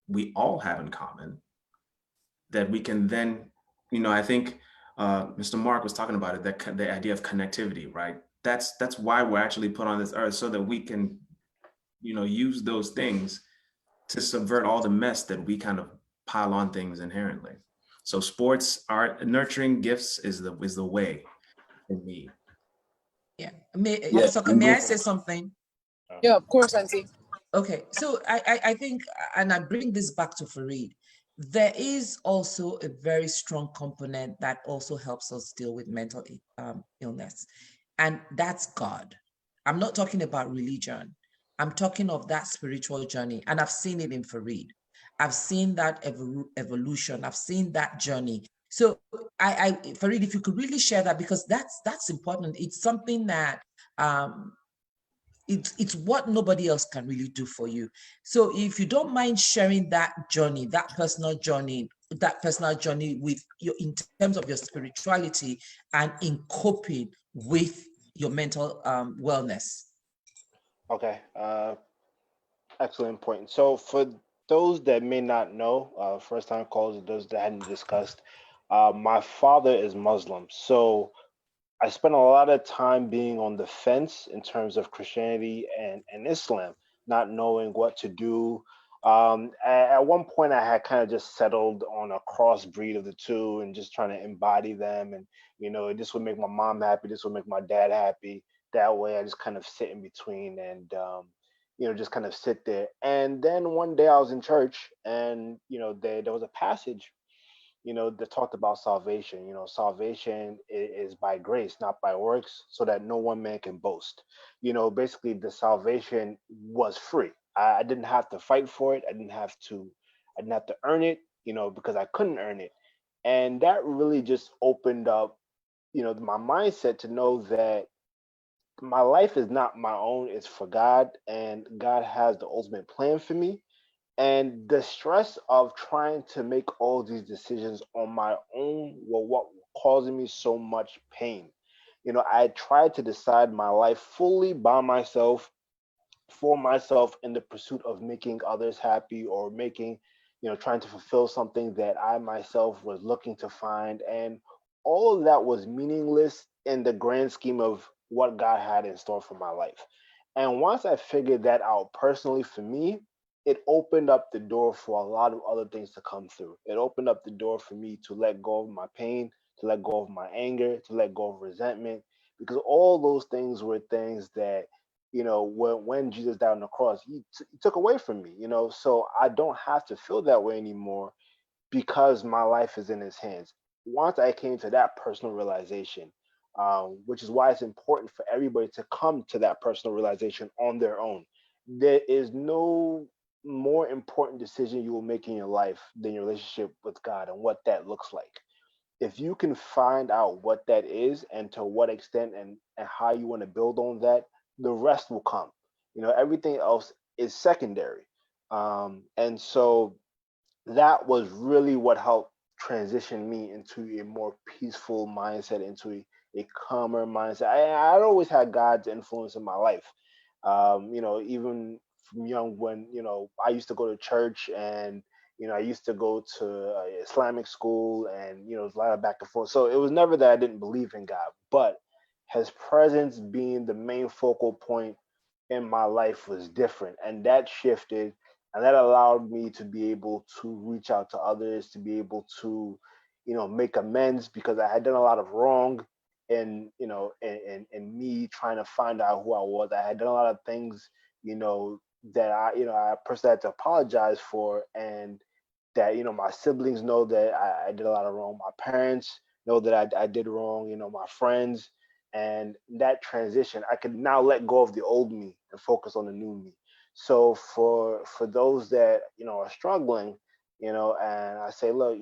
we all have in common, that we can then, I think Mr. Mark was talking about it, that the idea of connectivity, right? That's why we're actually put on this earth, so that we can, use those things to subvert all the mess that we kind of pile on things inherently. So sports, art, nurturing gifts is the way for me. Yeah. Yeah, So and may I go. say something? Yeah, of course, Auntie. Okay, so I think, and I bring this back to Farid, there is also a very strong component that also helps us deal with mental illness, and that's God. I'm not talking about religion. I'm talking of that spiritual journey, and I've seen it in Farid. I've seen that evolution. I've seen that journey. So Farid, if you could really share that, because that's important. It's something that it's what nobody else can really do for you. So if you don't mind sharing that journey, that personal journey with you in terms of your spirituality and in coping with your mental wellness. Okay, excellent point. So for those that may not know, first time callers, those that hadn't discussed, my father is Muslim. So I spent a lot of time being on the fence in terms of Christianity and Islam, not knowing what to do. At one point, I had kind of just settled on a crossbreed of the two and just trying to embody them. And, this would make my mom happy. This would make my dad happy. That way, I just kind of sit in between. And just kind of sit there. And then one day I was in church, and there was a passage that talked about salvation. Salvation is by grace, not by works, so that no one man can boast. Basically, the salvation was free. I didn't have to fight for it. I didn't have to earn it, because I couldn't earn it. And that really just opened up, my mindset to know that my life is not my own, it's for God, and God has the ultimate plan for me. And the stress of trying to make all these decisions on my own were what causing me so much pain. I tried to decide my life fully by myself, for myself, in the pursuit of making others happy, or trying to fulfill something that I myself was looking to find. And all of that was meaningless in the grand scheme of what God had in store for my life. And once I figured that out personally for me, it opened up the door for a lot of other things to come through. It opened up the door for me to let go of my pain, to let go of my anger, to let go of resentment, because all those things were things that when Jesus died on the cross, he took away from me, so I don't have to feel that way anymore, because my life is in his hands. Once I came to that personal realization, which is why it's important for everybody to come to that personal realization on their own. There is no more important decision you will make in your life than your relationship with God and what that looks like. If you can find out what that is, and to what extent, and how you want to build on that, the rest will come. Everything else is secondary. And so that was really what helped transition me into a more peaceful mindset, into a calmer mindset. I'd always had God's influence in my life. Even from young, when I used to go to church, and I used to go to Islamic school, and it was a lot of back and forth. So it was never that I didn't believe in God, but his presence being the main focal point in my life was different, and that shifted, and that allowed me to be able to reach out to others, to be able to make amends, because I had done a lot of wrong, and in me trying to find out who I was. I had done a lot of things you know that I personally had to apologize for, and that my siblings know that I did a lot of wrong. My parents know that I did wrong. My friends. And that transition, I could now let go of the old me and focus on the new me. So for those that are struggling, and I say, look,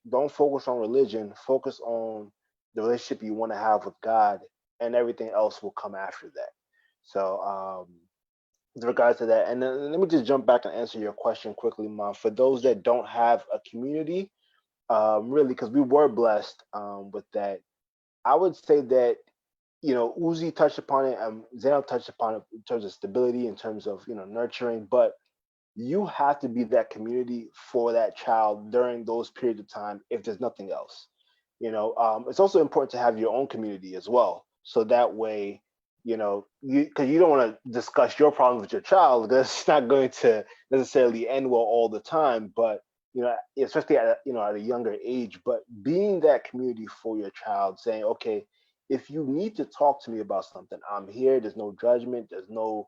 don't focus on religion, focus on the relationship you want to have with God, and everything else will come after that. So with regards to that, and then let me just jump back and answer your question quickly, Mom. For those that don't have a community, really, because we were blessed with that, I would say that Uzi touched upon it, Zainab touched upon it in terms of stability, in terms of nurturing, but you have to be that community for that child during those periods of time if there's nothing else. It's also important to have your own community as well, so that way because you don't want to discuss your problems with your child, because it's not going to necessarily end well all the time, but especially at a younger age. But being that community for your child, saying, okay, if you need to talk to me about something, I'm here. There's no judgment. There's no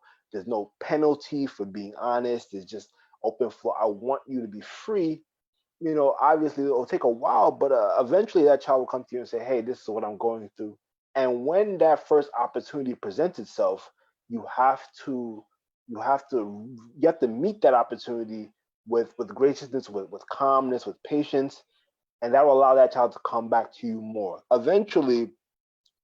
penalty for being honest. It's just open floor. I want you to be free. Obviously it'll take a while, but eventually that child will come to you and say, hey, this is what I'm going through. And when that first opportunity presents itself, you have to meet that opportunity with graciousness, with calmness, with patience, and that will allow that child to come back to you more. Eventually,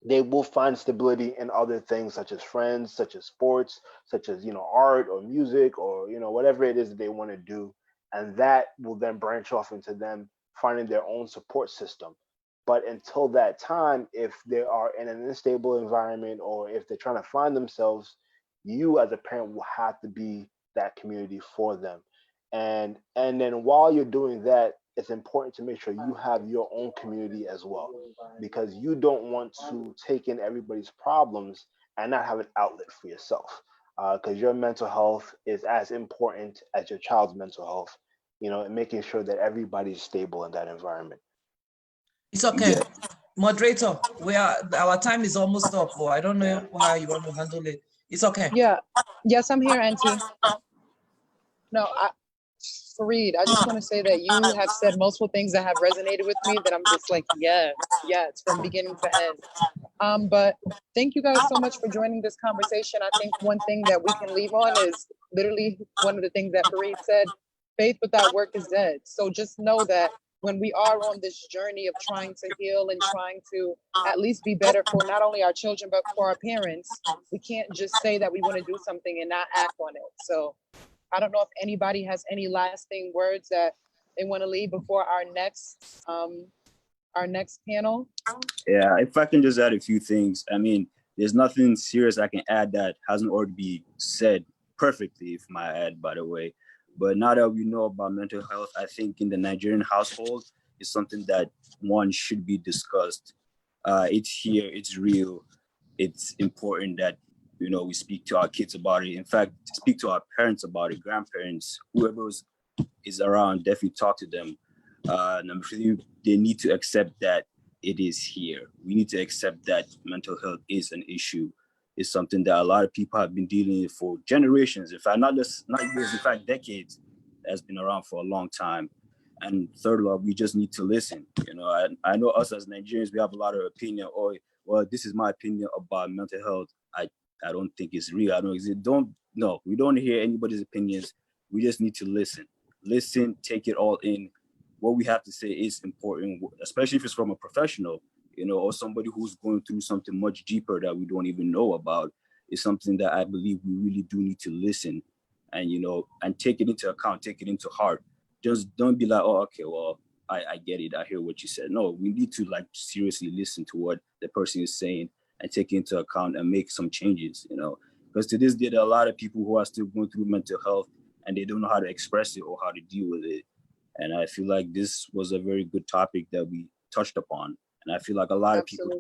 they will find stability in other things, such as friends, such as sports, such as art or music, or whatever it is that they want to do, and that will then branch off into them finding their own support system. But until that time, if they are in an unstable environment, or if they're trying to find themselves, you as a parent will have to be that community for them. And then while you're doing that, it's important to make sure you have your own community as well, because you don't want to take in everybody's problems and not have an outlet for yourself, because your mental health is as important as your child's mental health, and making sure that everybody's stable in that environment. It's okay. Moderator, our time is almost up, but I don't know how you want to handle it. It's okay. Yeah. Yes, I'm here, Auntie. No, Fareed, I just want to say that you have said multiple things that have resonated with me that I'm just like, yes, from beginning to end. But thank you guys so much for joining this conversation. I think one thing that we can leave on is literally one of the things that Fareed said, faith without work is dead. So just know that when we are on this journey of trying to heal and trying to at least be better for not only our children, but for our parents, we can't just say that we want to do something and not act on it. So I don't know if anybody has any lasting words that they want to leave before our next panel. Yeah, if I can just add a few things. I mean, there's nothing serious I can add that hasn't already been said perfectly, if my add, by the way. But now that we know about mental health, I think in the Nigerian household is something that one should be discussed. It's here, it's real, it's important that we speak to our kids about it. In fact, speak to our parents about it, grandparents, whoever is around, definitely talk to them. Number three, they need to accept that it is here. We need to accept that mental health is an issue. It's something that a lot of people have been dealing with for generations. In fact, not years, in fact, decades. Has been around for a long time. And third of all, we just need to listen. I know us as Nigerians, we have a lot of opinion. Or, well, this is my opinion about mental health. I don't think it's real. I don't. No, we don't hear anybody's opinions. We just need to listen, take it all in. What we have to say is important, especially if it's from a professional, or somebody who's going through something much deeper that we don't even know about. Is something that I believe we really do need to listen and, and take it into account, take it into heart. Just don't be like, oh, okay, well, I get it. I hear what you said. No, we need to seriously listen to what the person is saying and take it into account and make some changes, because to this day, there are a lot of people who are still going through mental health and they don't know how to express it or how to deal with it. And I feel like this was a very good topic that we touched upon. And I feel like a lot of people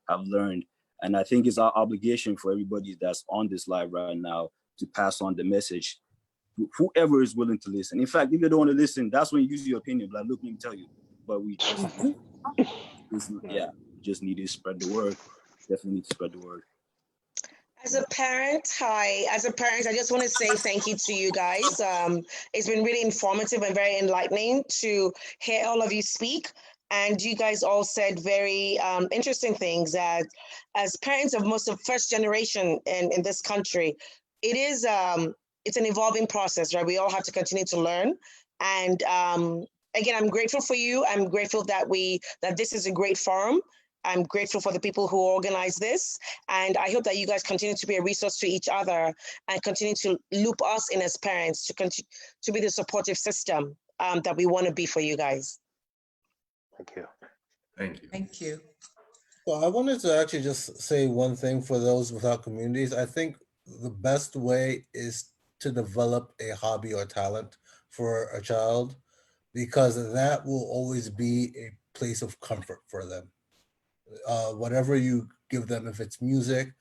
have learned. And I think it's our obligation for everybody that's on this live right now to pass on the message. Whoever is willing to listen. In fact, if you don't want to listen, that's when you use your opinion. Like, look, let me tell you. But we just need to spread the word. Definitely need to spread the word. As a parent, I just want to say thank you to you guys. It's been really informative and very enlightening to hear all of you speak. And you guys all said very interesting things. As parents of most of first generation in this country, it's an evolving process, right? We all have to continue to learn. And again, I'm grateful for you. I'm grateful that this is a great forum. I'm grateful for the people who organize this. And I hope that you guys continue to be a resource to each other and continue to loop us in as parents to continue to be the supportive system that we want to be for you guys. Thank you. Thank you. Thank you. So I wanted to actually just say one thing for those without communities. I think the best way is to develop a hobby or talent for a child, because that will always be a place of comfort for them. Whatever you give them, if it's music,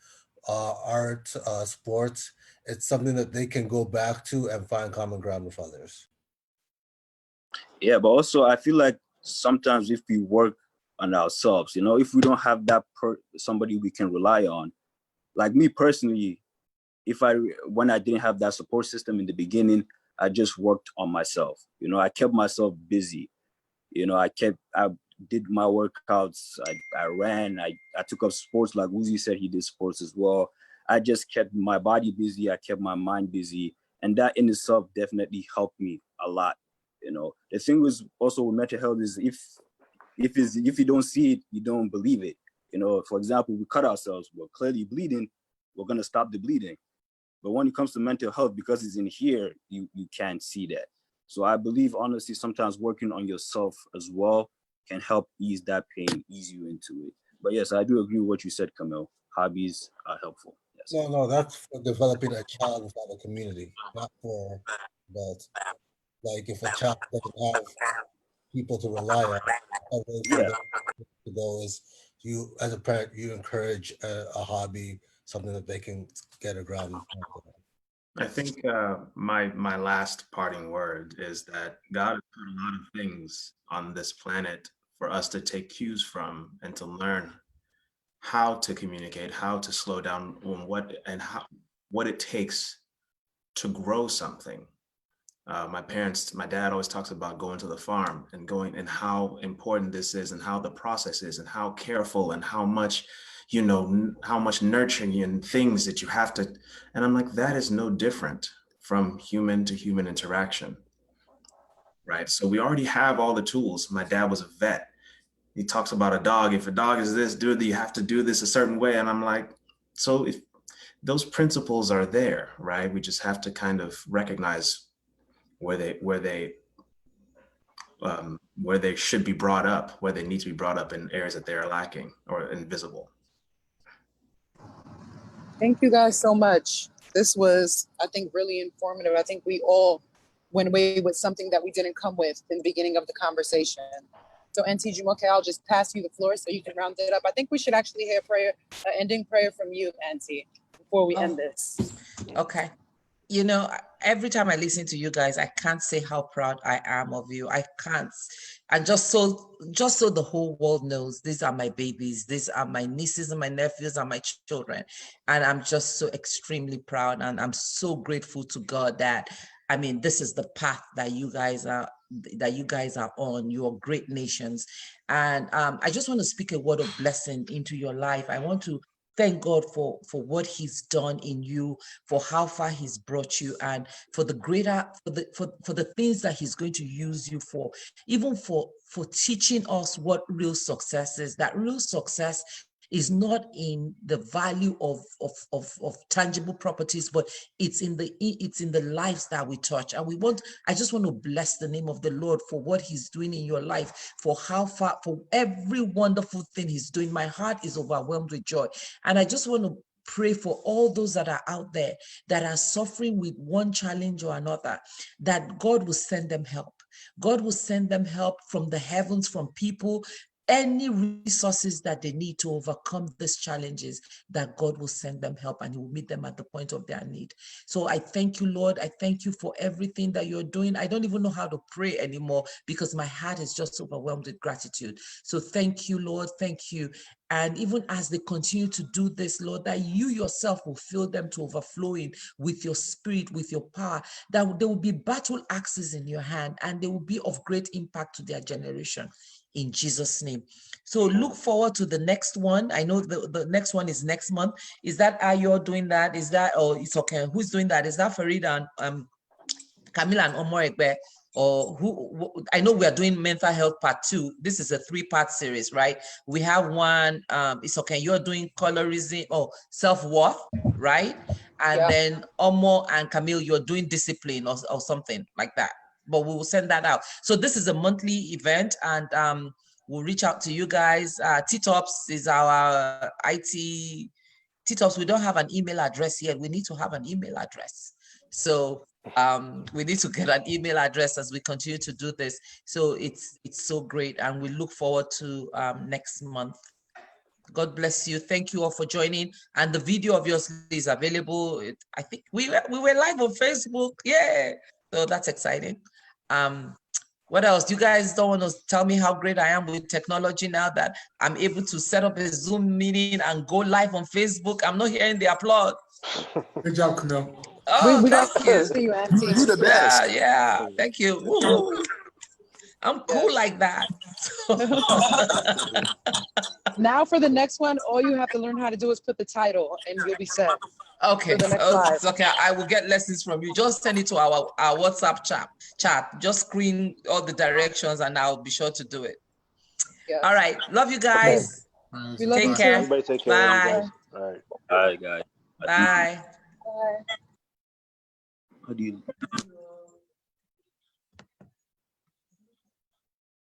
art, sports, it's something that they can go back to and find common ground with others. Yeah, but also I feel like sometimes if we work on ourselves, if we don't have that somebody we can rely on, like me personally, when I didn't have that support system in the beginning, I just worked on myself. I kept myself busy. I did my workouts. I ran. I took up sports, like Uzi said, he did sports as well. I just kept my body busy. I kept my mind busy, and that in itself definitely helped me a lot. The thing was also with mental health is if you don't see it, you don't believe it. For example, we cut ourselves. We're clearly bleeding. We're gonna stop the bleeding. But when it comes to mental health, because it's in here, you can't see that. So I believe, honestly, sometimes working on yourself as well can help ease that pain, ease you into it. But yes, I do agree with what you said, Camille. Hobbies are helpful. Yes. No, that's for developing a child without a community, not for, but like if a child doesn't have people to rely on, a way for them to go is you, as a parent, you encourage a hobby, something that they can get a ground. I think my last parting word is that God has put a lot of things on this planet for us to take cues from and to learn. how to communicate, how to slow down, what it takes to grow something. My dad always talks about going to the farm and how important this is and how the process is and how careful and how much, how much nurturing and things that you have to. And I'm like, that is no different from human to human interaction, right? So we already have all the tools. My dad was a vet. He talks about a dog. If a dog is this, you have to do this a certain way. And I'm like, so if those principles are there, right? We just have to kind of recognize where they should be brought up, where they need to be brought up in areas that they are lacking or invisible. Thank you guys so much. This was, I think, really informative. I think we all went away with something that we didn't come with in the beginning of the conversation. So, Auntie Jumoke, I'll just pass you the floor so you can round it up. I think we should actually hear prayer, ending prayer from you, Auntie, before we end this. Okay. Every time I listen to you guys, I can't say how proud I am of you. I can't. And just so the whole world knows, these are my babies. These are my nieces and my nephews and my children. And I'm just so extremely proud. And I'm so grateful to God that, this is the path that you guys are on. You are great nations. And I just want to speak a word of blessing into your life. I want to thank God for what he's done in you, for how far he's brought you, and for the things that he's going to use you for, even for teaching us what real success is. That real success is not in the value of tangible properties, but it's in the lives that we touch. And I just want to bless the name of the Lord for what he's doing in your life, for every wonderful thing he's doing. My heart is overwhelmed with joy. And I just want to pray for all those that are out there that are suffering with one challenge or another, that God will send them help. God will send them help from the heavens, from people, any resources that they need to overcome these challenges, that God will send them help and he will meet them at the point of their need. So I thank you, Lord. I thank you for everything that you're doing. I don't even know how to pray anymore because my heart is just overwhelmed with gratitude. So thank you, Lord. Thank you. And even as they continue to do this, Lord, that you yourself will fill them to overflowing with your spirit, with your power, that there will be battle axes in your hand and they will be of great impact to their generation. In Jesus' name. So look forward to the next one. I know the next one is next month. Is that how you're doing that? Is that, or it's okay? Who's doing that? Is that Farid and Camila and Omorekbe? Or who? I know we are doing mental health part 2. This is a 3-part series, right? We have one, it's okay. You're doing colorism or self-worth, right? And then Omo and Camille, you're doing discipline or something like that. But we will send that out. So this is a monthly event, and we'll reach out to you guys. T-Tops is our IT. T-Tops, we don't have an email address yet. We need to have an email address. So we need to get an email address as we continue to do this. So it's so great, and we look forward to next month. God bless you. Thank you all for joining. And the video obviously is available. I think we were live on Facebook. Yeah. So that's exciting. What else? You guys don't want to tell me how great I am with technology now that I'm able to set up a Zoom meeting and go live on Facebook. I'm not hearing the applause. Good job, Camille. Oh, we thank you. see you, Auntie. You the best. Yeah. Thank you. Woo-hoo. I'm cool like that. Now for the next one, all you have to learn how to do is put the title and you'll be set. Okay. For the next live. Okay. I will get lessons from you. Just send it to our WhatsApp chat. Just screen all the directions and I'll be sure to do it. Yes. All right. Love you guys. We love Take you care. too. Everybody take care. Bye. All right. All right, guys. Bye. Bye. How do you?